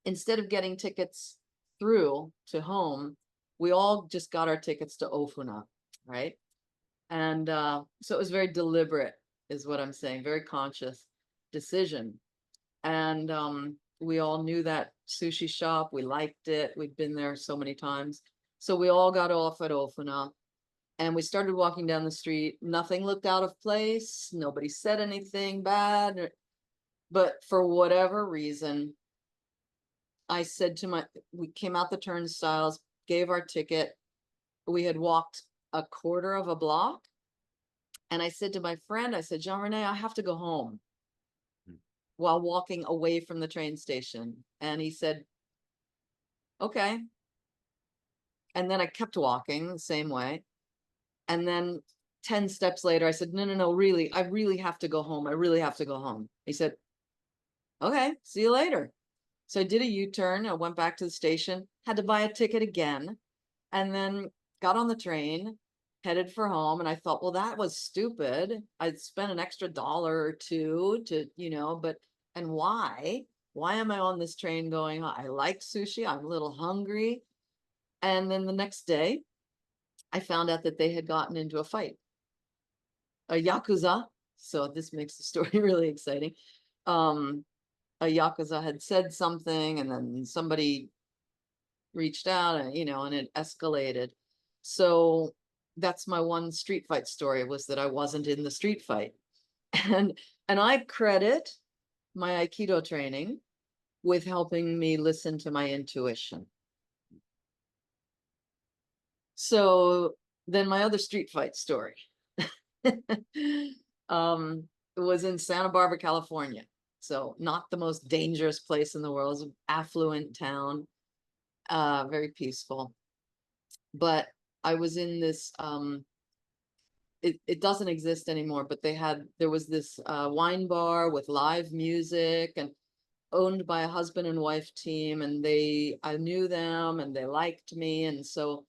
instead of getting tickets through to home, we all just got our tickets to Ofuna, right? And so it was very deliberate, is what I'm saying, very conscious decision. And we all knew that sushi shop. We liked it. We'd been there so many times. So we all got off at Ofuna and we started walking down the street. Nothing looked out of place. Nobody said anything bad. But for whatever reason, I said to we came out the turnstiles, gave our ticket. We had walked a quarter of a block. And I said to my friend, I said, Jean-René, I have to go home while walking away from the train station. And he said, okay. And then I kept walking the same way. And then 10 steps later, I said, no, really, I really have to go home. I really have to go home. He said, okay, see you later. So I did a U-turn. I went back to the station, had to buy a ticket again, and then got on the train, headed for home. And I thought, well, that was stupid. I'd spent an extra $1 or $2 to, and why? Why am I on this train going? I like sushi. I'm a little hungry. And then the next day, I found out that they had gotten into a fight, a Yakuza. So this makes the story really exciting. A Yakuza had said something, and then somebody reached out, and it escalated. So that's my one street fight story, was that I wasn't in the street fight. And I credit my Aikido training with helping me listen to my intuition. So then my other street fight story was in Santa Barbara, California. So not the most dangerous place in the world. It's an affluent town, very peaceful. But I was in this, it doesn't exist anymore, but there was this wine bar with live music, and owned by a husband and wife team, and I knew them and they liked me. And so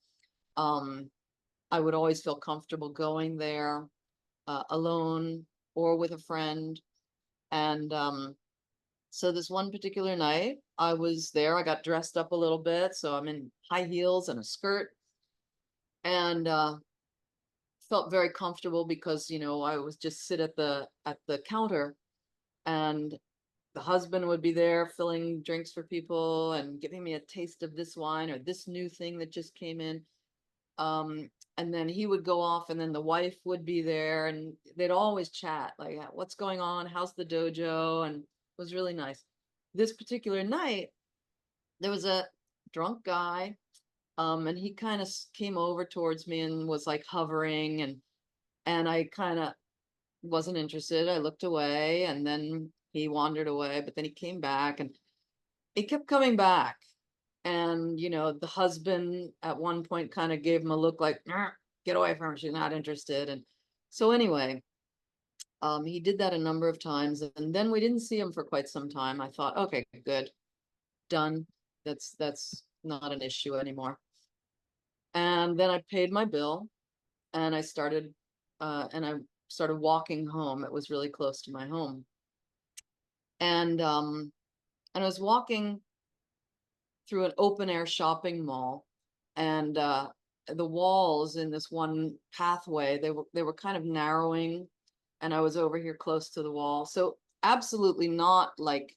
I would always feel comfortable going there alone or with a friend. And so this one particular night I was there, I got dressed up a little bit. So I'm in high heels and a skirt, and felt very comfortable because, I was just sit at the counter, and the husband would be there filling drinks for people and giving me a taste of this wine or this new thing that just came in. And then he would go off, and then the wife would be there, and they'd always chat like, what's going on? How's the dojo? And it was really nice. This particular night, there was a drunk guy, and he kind of came over towards me and was like hovering, and I kind of wasn't interested. I looked away, and then he wandered away, but then he came back, and he kept coming back. And, the husband at one point kind of gave him a look like, get away from her, she's not interested. And so anyway, he did that a number of times, and then we didn't see him for quite some time. I thought, okay, good, done. That's not an issue anymore. And then I paid my bill, and I started walking home. It was really close to my home. And I was walking through an open air shopping mall, and the walls in this one pathway, they were kind of narrowing, and I was over here close to the wall. So absolutely not like,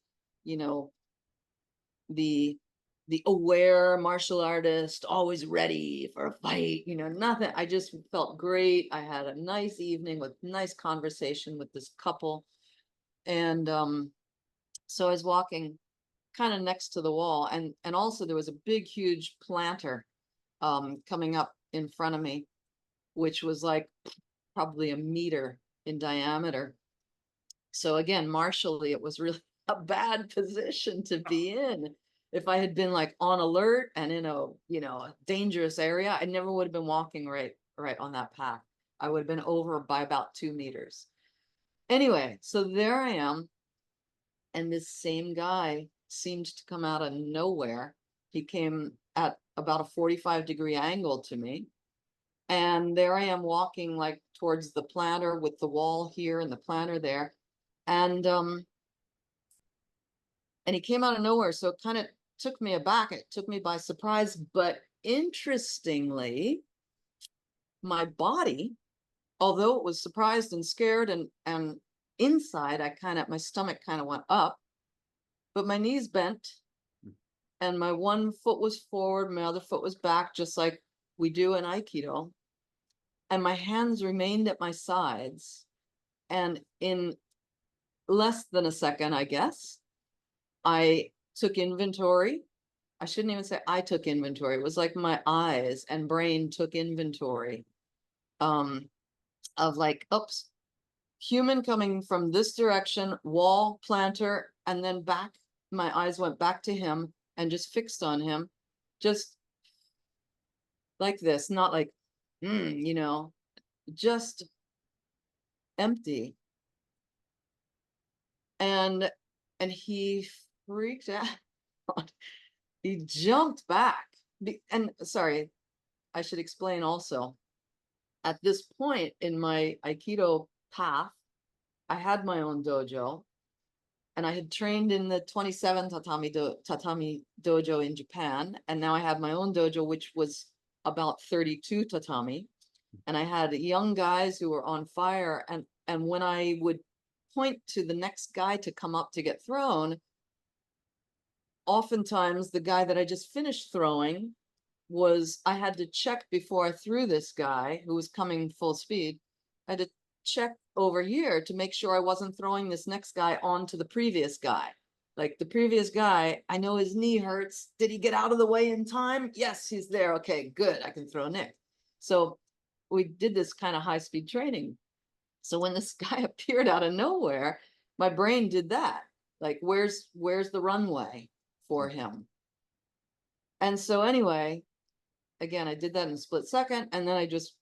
the aware martial artist, always ready for a fight, nothing. I just felt great. I had a nice evening with nice conversation with this couple. And so I was walking kind of next to the wall, and also there was a big huge planter coming up in front of me, which was like probably a meter in diameter. So again, martially, it was really a bad position to be in. If I had been like on alert and in a dangerous area, I never would have been walking right on that path. I would have been over by about 2 meters. Anyway, so there I am, and this same guy seemed to come out of nowhere. He came at about a 45-degree angle to me. And there I am walking like towards the planter, with the wall here and the planter there. And he came out of nowhere. So it kind of took me aback. It took me by surprise. But interestingly, my body, although it was surprised and scared, and inside, my stomach kind of went up, but my knees bent, and my one foot was forward, my other foot was back, just like we do in Aikido. And my hands remained at my sides. And in less than a second, I guess. I took inventory. I shouldn't even say I took inventory. It was like my eyes and brain took inventory of like, oops, human coming from this direction, wall, planter, and then back. My eyes went back to him and just fixed on him, just like this, not like, you know, just empty. And he freaked out. He jumped back. And sorry, I should explain also. At this point in my Aikido path, I had my own dojo, and I had trained in the 27 tatami dojo in Japan, and now I had my own dojo, which was about 32 tatami, and I had young guys who were on fire, and when I would point to the next guy to come up to get thrown, oftentimes the guy that I just finished throwing I had to check before I threw this guy who was coming full speed. I had to check over here to make sure I wasn't throwing this next guy onto the previous guy. Like the previous guy, I know his knee hurts. Did he get out of the way in time? Yes, he's there. Okay, good. I can throw Nick. So we did this kind of high-speed training. So when this guy appeared out of nowhere, my brain did that. Like, where's the runway for him? And so anyway, again, I did that in a split second, and then I just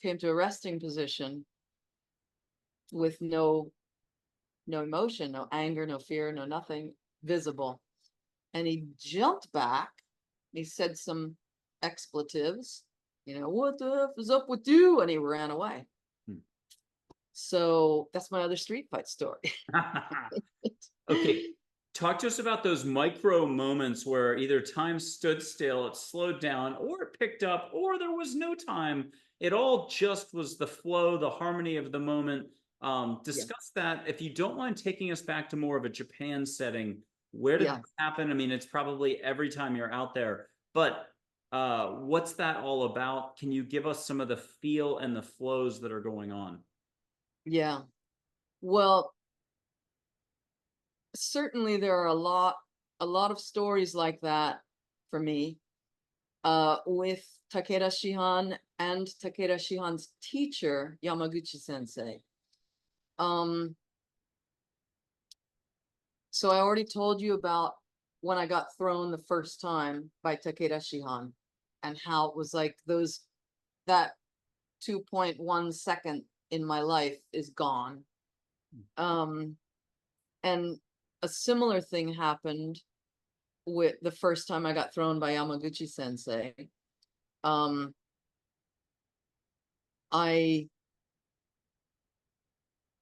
came to a resting position with no emotion, no anger, no fear, no nothing visible. And he jumped back. He said some expletives, you know, what the F is up with you? And he ran away. So that's my other street fight story. Okay. Talk to us about those micro moments where either time stood still, it slowed down, or it picked up, or there was no time. It all just was the flow, the harmony of the moment. Discuss that. If you don't mind taking us back to more of a Japan setting, where did this happen? I mean, it's probably every time you're out there, but what's that all about? Can you give us some of the feel and the flows that are going on? Yeah. Well, certainly there are a lot of stories like that for me with Takeda Shihan and Takeda Shihan's teacher, Yamaguchi sensei. So I already told you about when I got thrown the first time by Takeda Shihan and how it was like that 2.1 second in my life is gone. And a similar thing happened with the first time I got thrown by Yamaguchi sensei.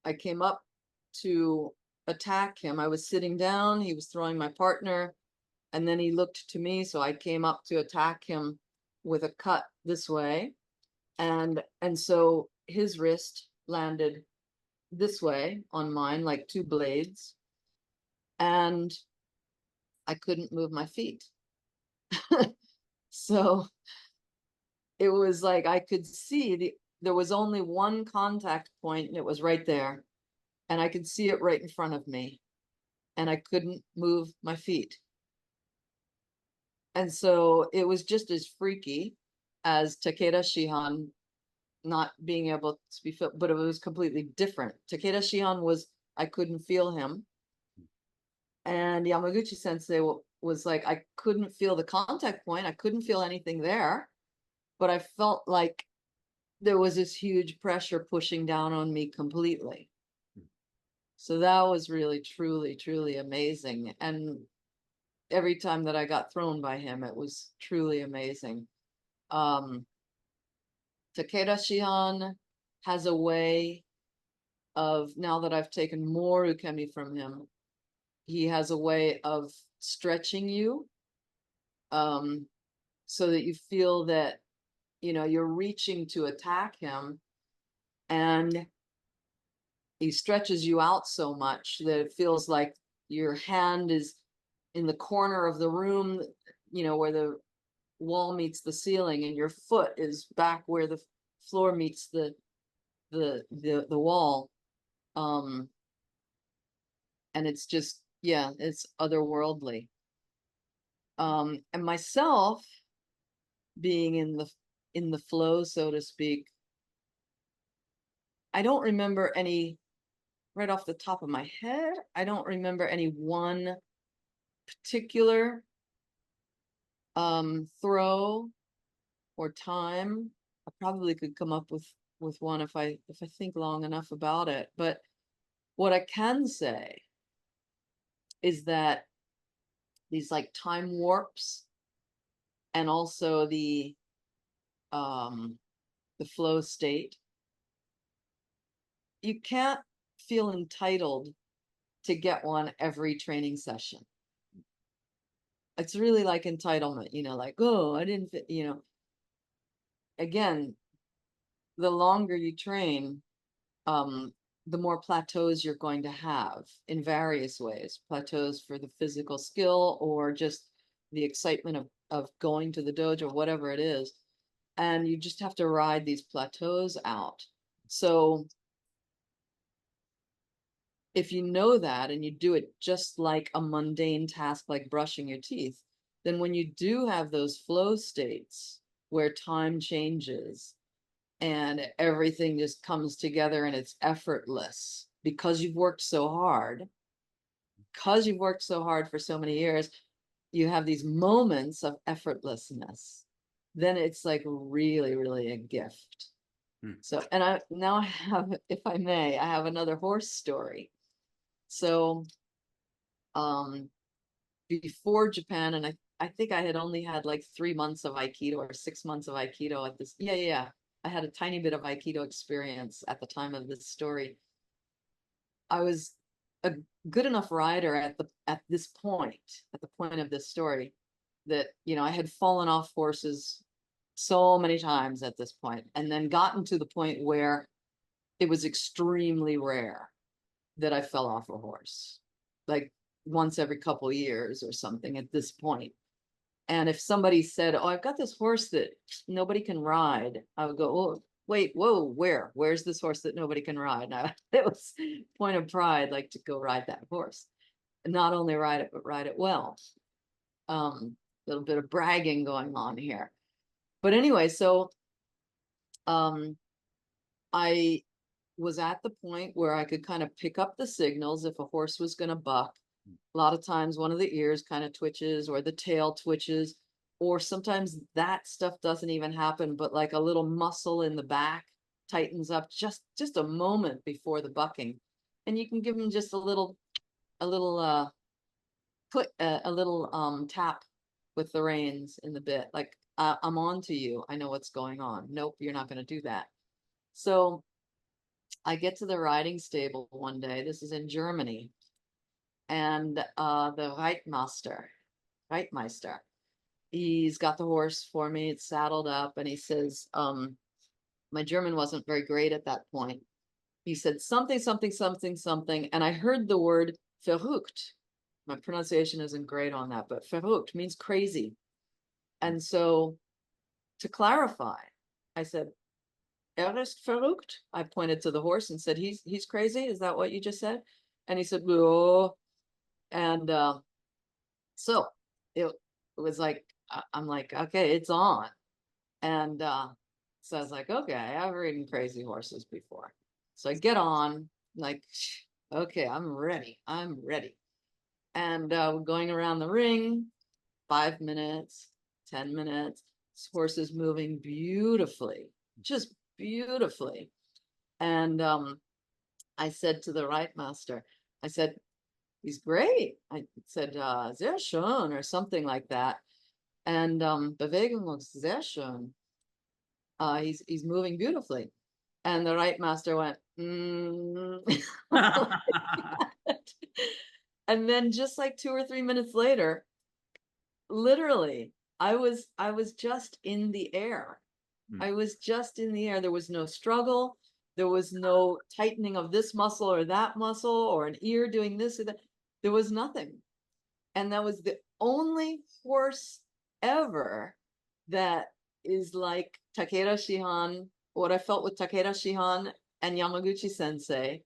I came up to attack him. I was sitting down, he was throwing my partner, and then he looked to me, so I came up to attack him with a cut this way. And so his wrist landed this way on mine, like two blades. And I couldn't move my feet. So it was like I could see there was only one contact point, and it was right there. And I could see it right in front of me. And I couldn't move my feet. And so it was just as freaky as Takeda Shihan not being able to be felt, but it was completely different. Takeda Shihan I couldn't feel him. And Yamaguchi sensei was like, I couldn't feel the contact point. I couldn't feel anything there, but I felt like there was this huge pressure pushing down on me completely. So that was really, truly, truly amazing. And every time that I got thrown by him, it was truly amazing. Takeda Shihan has a way of, now that I've taken more ukemi from him, he has a way of stretching you so that you feel that, you know, you're reaching to attack him, and he stretches you out so much that it feels like your hand is in the corner of the room, you know, where the wall meets the ceiling, and your foot is back where the floor meets the wall. And it's just, yeah, it's otherworldly. And myself being in the flow, so to speak, I don't remember any right off the top of my head. I don't remember any one particular throw or time. I probably could come up with one if I think long enough about it. But what I can say is that these like time warps and also the flow state, you can't feel entitled to get one every training session. It's really like entitlement, you know, like, oh, I didn't fit, you know. Again, the longer you train, the more plateaus you're going to have in various ways. Plateaus for the physical skill or just the excitement of going to the dojo, whatever it is. And you just have to ride these plateaus out. So if you know that and you do it just like a mundane task like brushing your teeth, then when you do have those flow states where time changes and everything just comes together and it's effortless because you've worked so hard, for so many years, you have these moments of effortlessness, then it's like really, really a gift. So, and I now have, if I may, I have another horse story. So, before Japan, and I think I had only had like 3 months of Aikido or 6 months of Aikido at this. Yeah. I had a tiny bit of Aikido experience at the time of this story. I was a good enough rider at the point of this story, that, you know, I had fallen off horses so many times at this point, and then gotten to the point where it was extremely rare that I fell off a horse, like once every couple of years or something at this point. And if somebody said, oh, I've got this horse that nobody can ride, I would go, oh, wait, whoa, where's this horse that nobody can ride? Now, it was point of pride, like, to go ride that horse, and not only ride it, but ride it well. Little bit of bragging going on here. But anyway, so I was at the point where I could kind of pick up the signals if a horse was going to buck. A lot of times one of the ears kind of twitches or the tail twitches, or sometimes that stuff doesn't even happen, but like a little muscle in the back tightens up just a moment before the bucking. And you can give them just a little tap with the reins in the bit, like, I'm on to you, I know what's going on. Nope, you're not going to do that. So I get to the riding stable one day, this is in Germany, and the Reitmeister, he's got the horse for me, it's saddled up, and he says, my German wasn't very great at that point. He said something, something, something, something, and I heard the word verrückt. My pronunciation isn't great on that, but verrückt means crazy. And so, to clarify, I said, ist verrückt? I pointed to the horse and said, he's crazy? Is that what you just said? And he said, oh. And so it was like, I'm like, okay, it's on. And so I was like, okay, I've ridden crazy horses before. So I get on, like, okay, I'm ready. And we're going around the ring, 5 minutes, 10 minutes. This horse is moving beautifully, just beautifully. And I said to the Reitmaster, I said, he's great. I said, sehr schön, or something like that. And Bewegung ist sehr schön. He's moving beautifully. And the Reitmaster went, And then just like 2 or 3 minutes later, literally, I was just in the air. I was just in the air. There was no struggle. There was no tightening of this muscle or that muscle or an ear doing this or that. There was nothing. And that was the only horse ever that is like Takeda Shihan, what I felt with Takeda Shihan and Yamaguchi Sensei,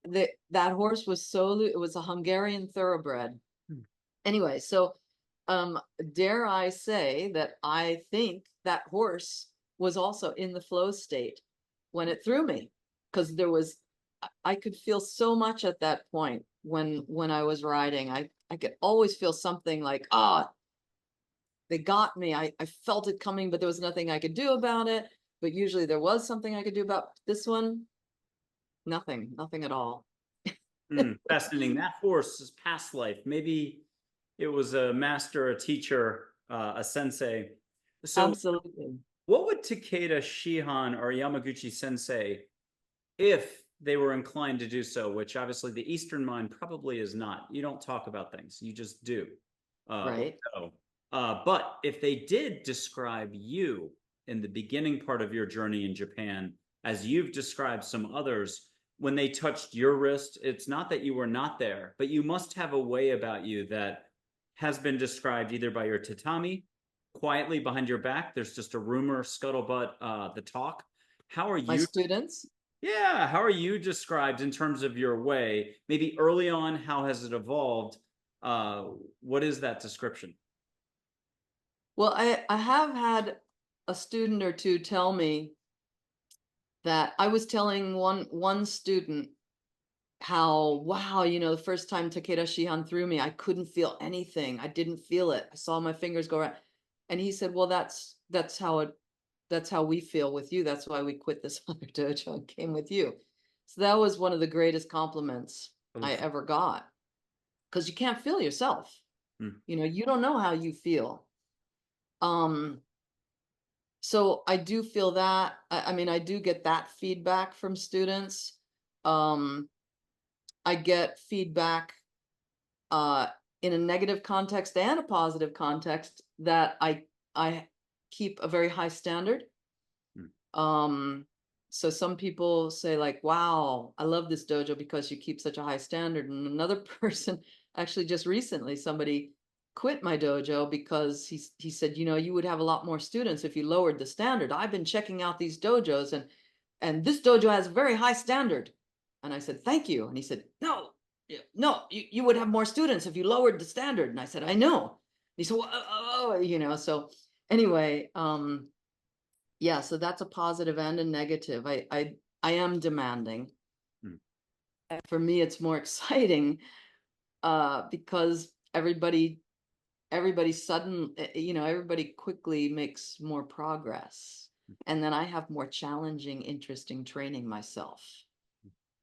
that horse was it was a Hungarian thoroughbred. Hmm. Anyway, so dare I say that I think that horse was also in the flow state when it threw me, because I could feel so much at that point when I was riding. I could always feel something like, they got me. I felt it coming, but there was nothing I could do about it. But usually there was something I could do about this one. Nothing at all. Fascinating. That horse's past life. Maybe it was a master, a teacher, a sensei. So, Absolutely. what would Takeda Shihan or Yamaguchi Sensei, if they were inclined to do so, which obviously the Eastern mind probably is not. You don't talk about things, you just do. Right. So, but if they did describe you in the beginning part of your journey in Japan, as you've described some others, when they touched your wrist, it's not that you were not there, but you must have a way about you that has been described either by your tatami, quietly behind your back. There's just a rumor, scuttlebutt, the talk. How are My you? students. Yeah, how are you described in terms of your way? Maybe early on, how has it evolved? Uh, what is that description? Well, I have had a student or two tell me that I was telling one student how, wow, the first time Takeda Shihan threw me, I couldn't feel anything. I didn't feel it. I saw my fingers go around. And he said, well, that's how we feel with you. That's why we quit this other dojo and came with you. So that was one of the greatest compliments I Oof. ever got, because you can't feel yourself. Hmm. You don't know how you feel. So I do feel that. I mean, I do get that feedback from students. I get feedback uh, in a negative context and a positive context that I keep a very high standard. Hmm. So some people say like, wow, I love this dojo because you keep such a high standard. And another person, actually just recently, somebody quit my dojo because he said, you would have a lot more students if you lowered the standard. I've been checking out these dojos, and this dojo has a very high standard. And I said, thank you. And he said, no, you would have more students if you lowered the standard. And I said, I know. And he said, well, so anyway, yeah, so that's a positive and a negative. I am demanding. Hmm. And for me, it's more exciting because everybody quickly makes more progress. And then I have more challenging, interesting training myself.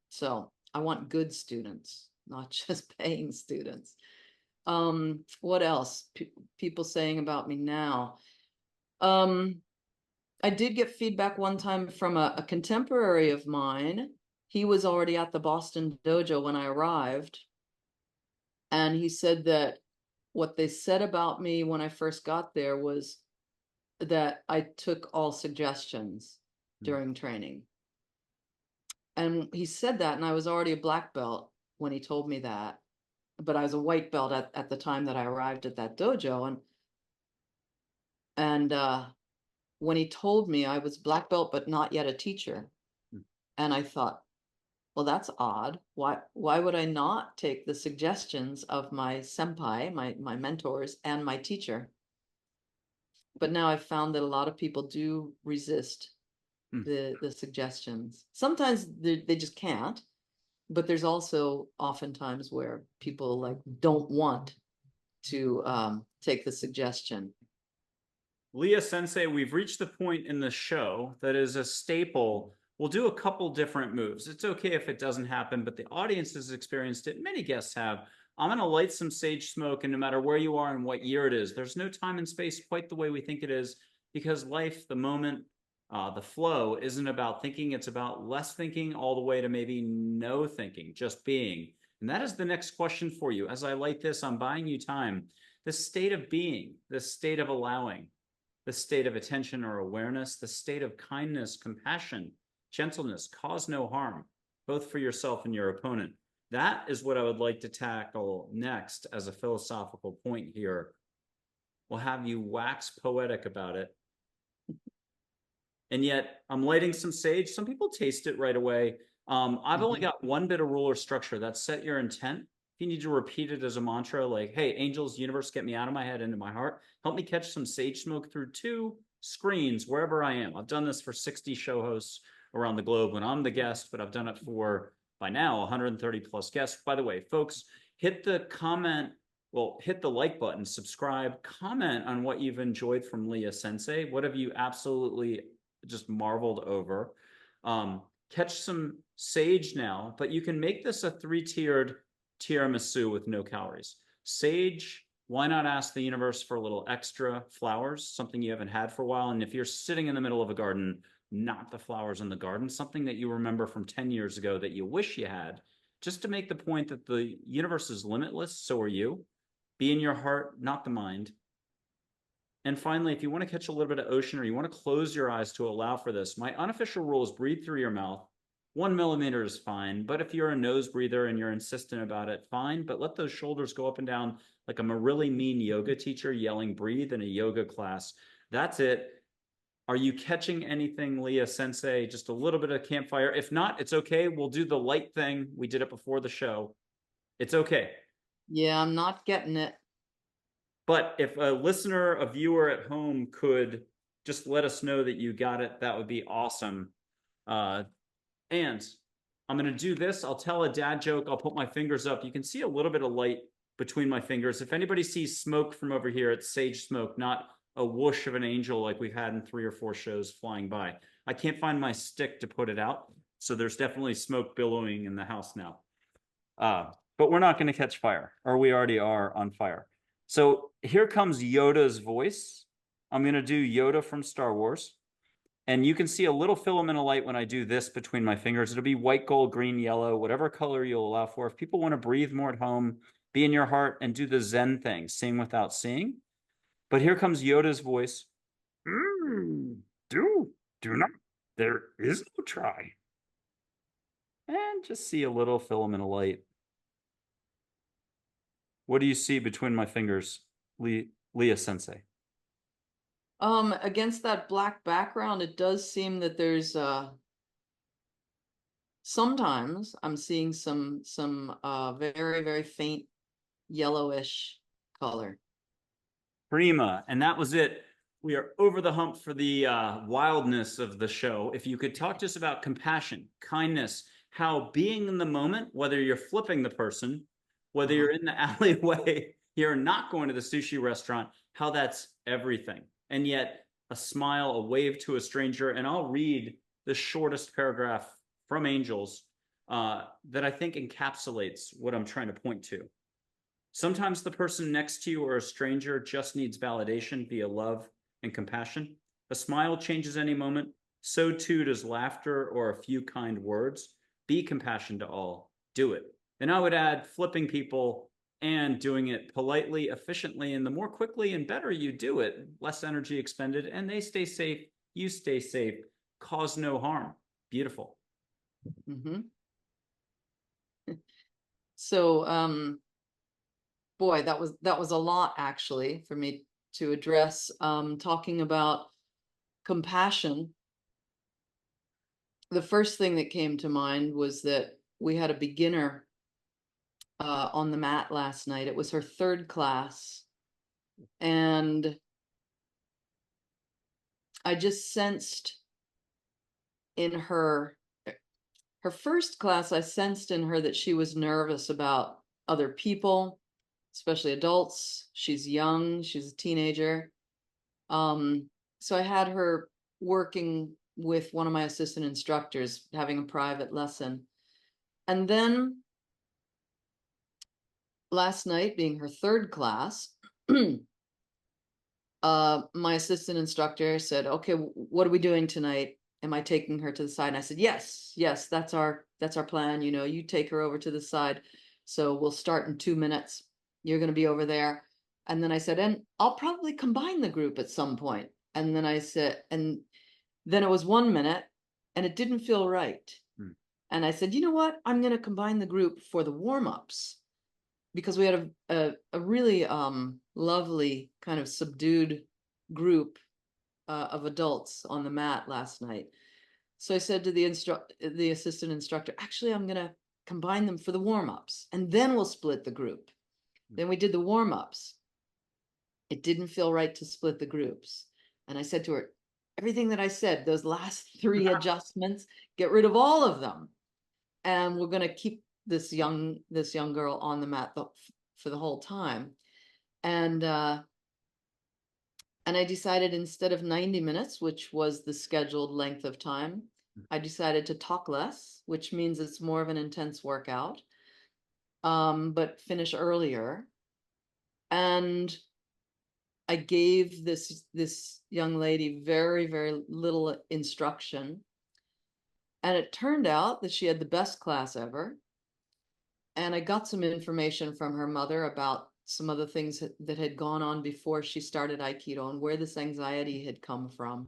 So I want good students, not just paying students. What else? People saying about me now. I did get feedback one time from a contemporary of mine. He was already at the Boston dojo when I arrived. And he said that what they said about me when I first got there was that I took all suggestions Hmm. during training. And he said that, and I was already a black belt when he told me that. But I was a white belt at the time that I arrived at that dojo. And when he told me I was black belt, but not yet a teacher. Hmm. And I thought, well, that's odd. Why would I not take the suggestions of my senpai, my mentors, and my teacher? But now I've found that a lot of people do resist Hmm. the suggestions. Sometimes they just can't, but there's also oftentimes where people like don't want to take the suggestion. LIA Sensei, we've reached the point in the show that is a staple. We'll do a couple different moves. It's okay if it doesn't happen, but the audience has experienced it. Many guests have. I'm going to light some sage smoke, and no matter where you are and what year it is, there's no time and space quite the way we think it is, because life, the moment, the flow isn't about thinking. It's about less thinking all the way to maybe no thinking, just being. And that is the next question for you. As I light this, I'm buying you time. The state of being, the state of allowing, the state of attention or awareness, the state of kindness, compassion, gentleness, cause no harm, both for yourself and your opponent. That is what I would like to tackle next as a philosophical point here. We'll have you wax poetic about it. And yet, I'm lighting some sage. Some people taste it right away. I've only got one bit of rule or structure. That's set your intent. If you need to repeat it as a mantra, like, hey, angels, universe, get me out of my head into my heart. Help me catch some sage smoke through 2 screens wherever I am. I've done this for 60 show hosts around the globe when I'm the guest, but I've done it for, by now, 130 plus guests. By the way, folks, hit the comment, well, hit the like button, subscribe, comment on what you've enjoyed from LIA Sensei. What have you absolutely just marveled over? Catch some sage now, but you can make this a 3-tiered tiramisu with no calories. Sage, why not ask the universe for a little extra flowers, something you haven't had for a while? And if you're sitting in the middle of a garden, not the flowers in the garden, something that you remember from 10 years ago that you wish you had, just to make the point that the universe is limitless, so are you. Be in your heart, not the mind. And finally, if you want to catch a little bit of ocean or you want to close your eyes to allow for this, my unofficial rule is breathe through your mouth. 1 millimeter is fine, but if you're a nose breather and you're insistent about it, fine, but let those shoulders go up and down like I'm a really mean yoga teacher yelling breathe in a yoga class. That's it. Are you catching anything, LIA Sensei? Just a little bit of campfire. If not, it's okay. We'll do the light thing. We did it before the show. It's okay. Yeah, I'm not getting it. But if a listener, a viewer at home could just let us know that you got it, that would be awesome. And I'm going to do this. I'll tell a dad joke. I'll put my fingers up. You can see a little bit of light between my fingers. If anybody sees smoke from over here, it's sage smoke, not a whoosh of an angel like we've had in 3 or 4 shows flying by. I can't find my stick to put it out. So there's definitely smoke billowing in the house now. But we're not going to catch fire, or we already are on fire. So here comes Yoda's voice. I'm going to do Yoda from Star Wars. And you can see a little filament of light when I do this between my fingers. It'll be white, gold, green, yellow, whatever color you'll allow for. If people want to breathe more at home, be in your heart, and do the Zen thing, sing without seeing. But here comes Yoda's voice. Do not. There is no try. And just see a little filament of light. What do you see between my fingers, LIA Sensei? Against that black background, it does seem that there's sometimes I'm seeing some very, very faint yellowish color. Prima. And that was it. We are over the hump for the wildness of the show. If you could talk to us about compassion, kindness, how being in the moment, whether you're flipping the person, whether you're in the alleyway, you're not going to the sushi restaurant, how that's everything. And yet a smile, a wave to a stranger, and I'll read the shortest paragraph from Angels that I think encapsulates what I'm trying to point to. Sometimes the person next to you or a stranger just needs validation via love and compassion. A smile changes any moment. So too does laughter or a few kind words. Be compassion to all. Do it. And I would add flipping people and doing it politely, efficiently, and the more quickly and better you do it, less energy expended, and they stay safe, you stay safe, cause no harm. Beautiful. So, boy, that was a lot actually for me to address. Talking about compassion, the first thing that came to mind was that we had a beginner on the mat last night. It was her 3rd class, and I just sensed in her first class, I sensed in her that she was nervous about other people, especially adults. She's young, she's a teenager. So I had her working with one of my assistant instructors, having a private lesson. And then last night, being her 3rd class, my assistant instructor said, okay, what are we doing tonight? Am I taking her to the side? And I said, yes, that's our plan. You know, you take her over to the side. So we'll start in 2 minutes. You're going to be over there. And then I said, and I'll probably combine the group at some point. And then I said, and then it was 1 minute and it didn't feel right. And I said, you know what? I'm going to combine the group for the warm-ups, because we had a really lovely kind of subdued group of adults on the mat last night. So I said to the assistant instructor, actually, I'm gonna combine them for the warm-ups, and then we'll split the group. Then we did the warm-ups. It didn't feel right to split the groups. And I said to her, everything that I said, those last 3 adjustments, get rid of all of them. And we're gonna keep this young girl on the mat for the whole time. And I decided, instead of 90 minutes, which was the scheduled length of time, I decided to talk less, which means it's more of an intense workout, but finish earlier. And I gave this young lady very, very little instruction. And it turned out that she had the best class ever. And I got some information from her mother about some of the things that had gone on before she started Aikido and where this anxiety had come from.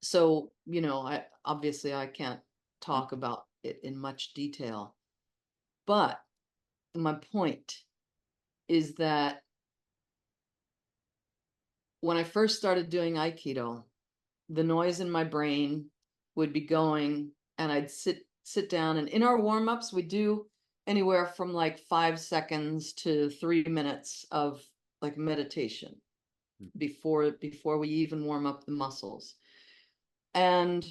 So, you know, I can't talk about it in much detail. But my point is that when I first started doing Aikido, the noise in my brain would be going, and I'd sit down, and in our warm-ups we do anywhere from like 5 seconds to 3 minutes of like meditation before we even warm up the muscles. And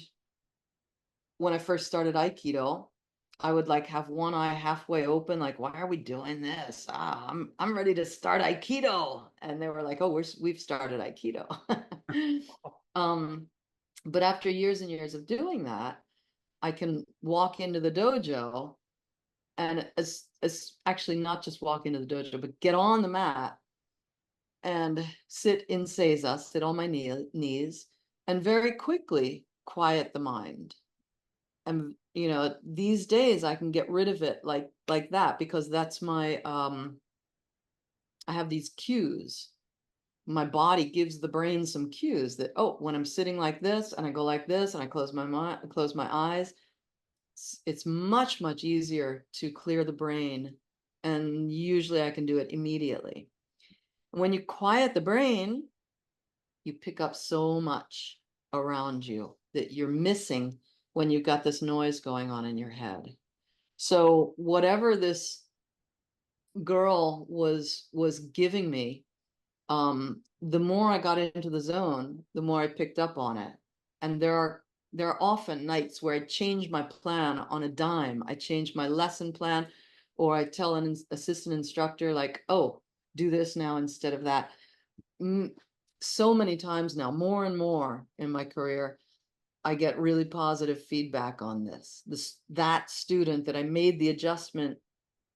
when I first started Aikido, I would like have one eye halfway open, like, why are we doing this? I'm ready to start Aikido. And they were like, oh, we've started Aikido. But after years and years of doing that, I can walk into the dojo, and as actually not just walk into the dojo, but get on the mat and sit in seiza, sit on my knees, and very quickly quiet the mind. And you know, these days I can get rid of it like that, because that's my I have these cues. My body gives the brain some cues that, oh, when I'm sitting like this and I go like this and I close my eyes, it's much, much easier to clear the brain. And usually I can do it immediately. When you quiet the brain, you pick up so much around you that you're missing when you've got this noise going on in your head. So whatever this girl was giving me, the more I got into the zone, the more I picked up on it. And there are often nights where I change my plan on a dime. I change my lesson plan, or I tell an assistant instructor, like, oh, do this now instead of that. So many times now, more and more in my career, I get really positive feedback on that student that I made the adjustment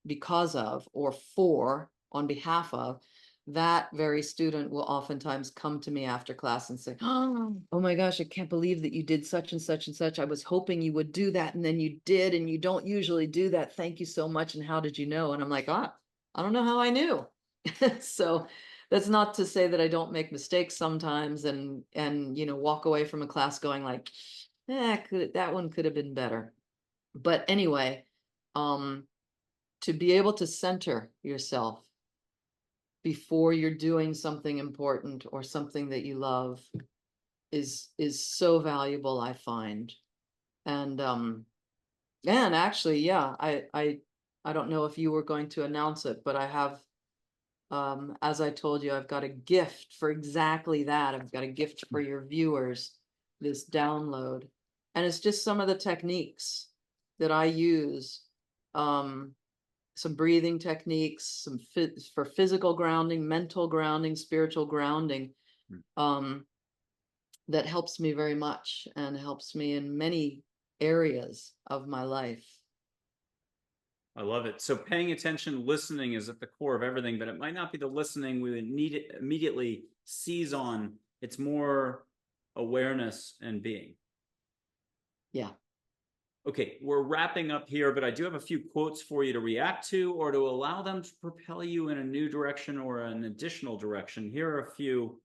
because of, or for, on behalf of, that very student will oftentimes come to me after class and say, oh my gosh, I can't believe that you did such and such and such. I was hoping you would do that, and then you did, and you don't usually do that. Thank you so much. And how did you know? And I'm like, I don't know how I knew. So that's not to say that I don't make mistakes sometimes, and you know, walk away from a class going like, that one could have been better. But anyway, to be able to center yourself before you're doing something important or something that you love is so valuable, I find. And actually, yeah, I don't know if you were going to announce it, but I have, as I told you, I've got a gift for exactly that. I've got a gift for your viewers, this download. And it's just some of the techniques that I use, some breathing techniques, some for physical grounding, mental grounding, spiritual grounding, that helps me very much and helps me in many areas of my life. I love it. So paying attention, listening is at the core of everything, but it might not be the listening we would need it immediately seize on. It's more awareness and being. Yeah. Okay, we're wrapping up here, but I do have a few quotes for you to react to, or to allow them to propel you in a new direction or an additional direction. Here are a few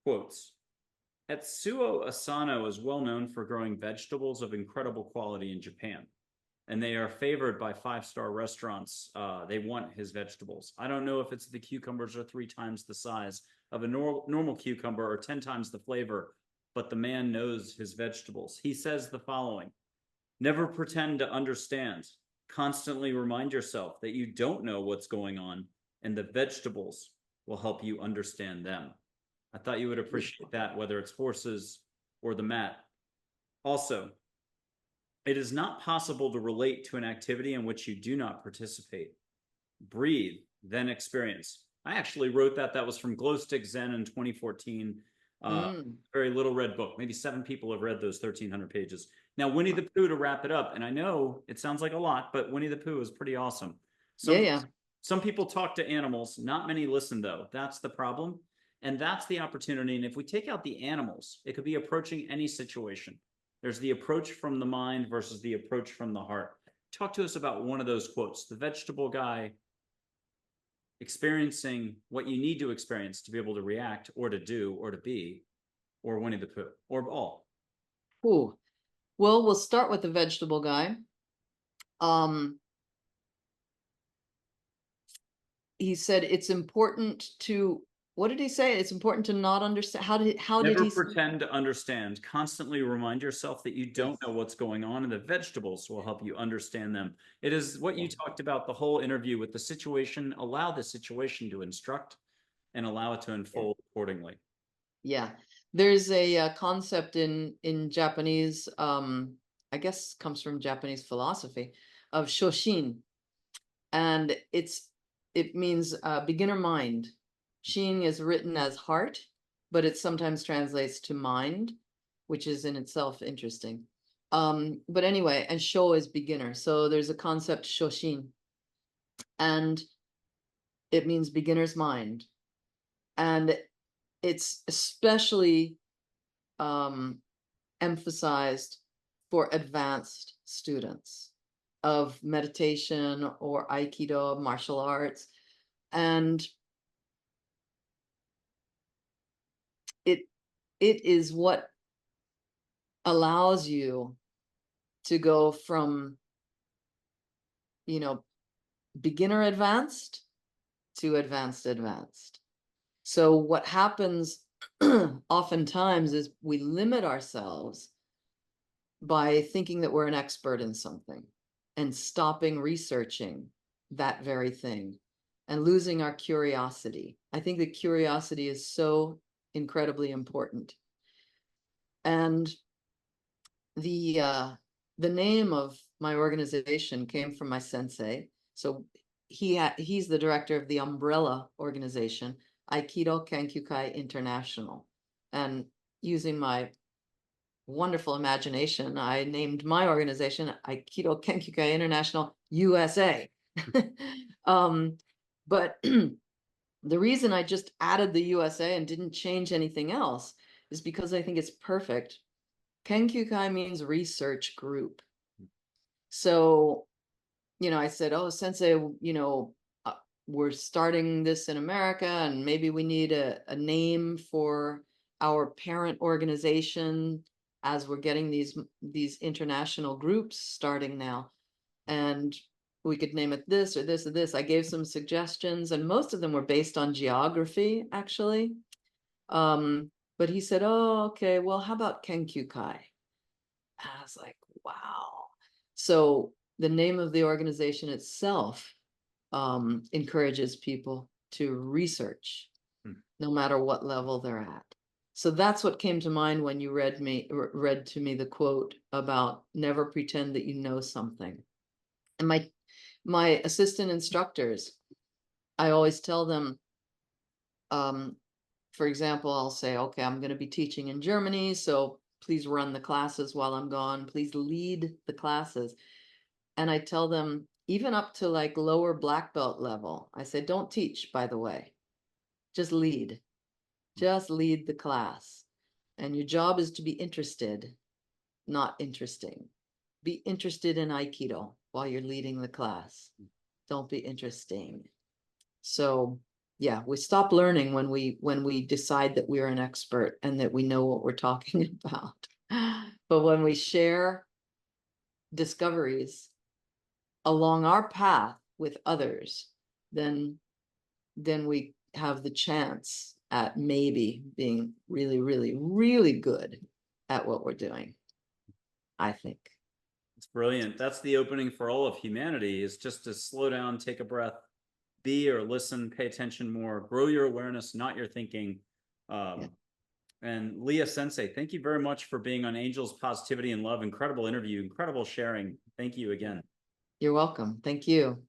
quotes. Etsuo Asano is well known for growing vegetables of incredible quality in Japan, and they are favored by 5-star restaurants. They want his vegetables. I don't know if it's the cucumbers are 3 times the size of a normal cucumber or 10 times the flavor, but the man knows his vegetables. He says the following: never pretend to understand. Constantly remind yourself that you don't know what's going on, and the vegetables will help you understand them. I thought you would appreciate that, whether it's horses or the mat. Also, it is not possible to relate to an activity in which you do not participate. Breathe, then experience. I actually wrote that. That was from Glow Stick Zen in 2014. Very little read book. Maybe 7 people have read those 1,300 pages. Now, Winnie the Pooh, to wrap it up, and I know it sounds like a lot, but Winnie the Pooh is pretty awesome. Some people talk to animals. Not many listen, though. That's the problem. And that's the opportunity. And if we take out the animals, it could be approaching any situation. There's the approach from the mind versus the approach from the heart. Talk to us about one of those quotes. The vegetable guy experiencing what you need to experience to be able to react or to do or to be, or Winnie the Pooh, or all. Ooh. Well, we'll start with the vegetable guy. He said it's important to, what did he say? It's important to not understand. How did he pretend to understand. Constantly remind yourself that you don't know what's going on, and the vegetables will help you understand them. It is what you talked about the whole interview with the situation. Allow the situation to instruct and allow it to unfold accordingly. Yeah. There's a concept in Japanese, I guess comes from Japanese philosophy, of shoshin. And it means beginner mind. Shin is written as heart, but it sometimes translates to mind, which is in itself interesting. But anyway, and sho is beginner. So there's a concept, shoshin, and it means beginner's mind. And it's especially emphasized for advanced students of meditation or Aikido, martial arts. And it is what allows you to go from, beginner advanced to advanced. So what happens oftentimes is we limit ourselves by thinking that we're an expert in something and stopping researching that very thing and losing our curiosity. I think that curiosity is so incredibly important. And the name of my organization came from my sensei. So he's the director of the umbrella organization, Aikido Kenkyukai International. And using my wonderful imagination, I named my organization Aikido Kenkyukai International USA. But the reason I just added the USA and didn't change anything else is because I think it's perfect. Kenkyukai means research group. So, I said, oh, sensei, we're starting this in America, and maybe we need a name for our parent organization as we're getting these international groups starting now. And we could name it this or this or this. I gave some suggestions, and most of them were based on geography, actually. But he said, oh, okay, well, how about Kenkyukai? And I was like, wow. So the name of the organization itself encourages people to research, no matter what level they're at. So that's what came to mind when you read to me the quote about never pretend that you know something. And my assistant instructors, I always tell them, for example, I'll say, okay, I'm going to be teaching in Germany, so please run the classes while I'm gone. Please lead the classes. And I tell them, even up to like lower black belt level, I say, don't teach, by the way. Just lead. Just lead the class. And your job is to be interested, not interesting. Be interested in Aikido while you're leading the class. Don't be interesting. So yeah, we stop learning when we decide that we're an expert and that we know what we're talking about. But when we share discoveries along our path with others, then we have the chance at maybe being really, really, really good at what we're doing, I think. It's brilliant. That's the opening for all of humanity, is just to slow down, take a breath, be or listen, pay attention more, grow your awareness, not your thinking. And LIA Sensei, thank you very much for being on Angels, Positivity, and Love. Incredible interview, incredible sharing. Thank you again. You're welcome. Thank you.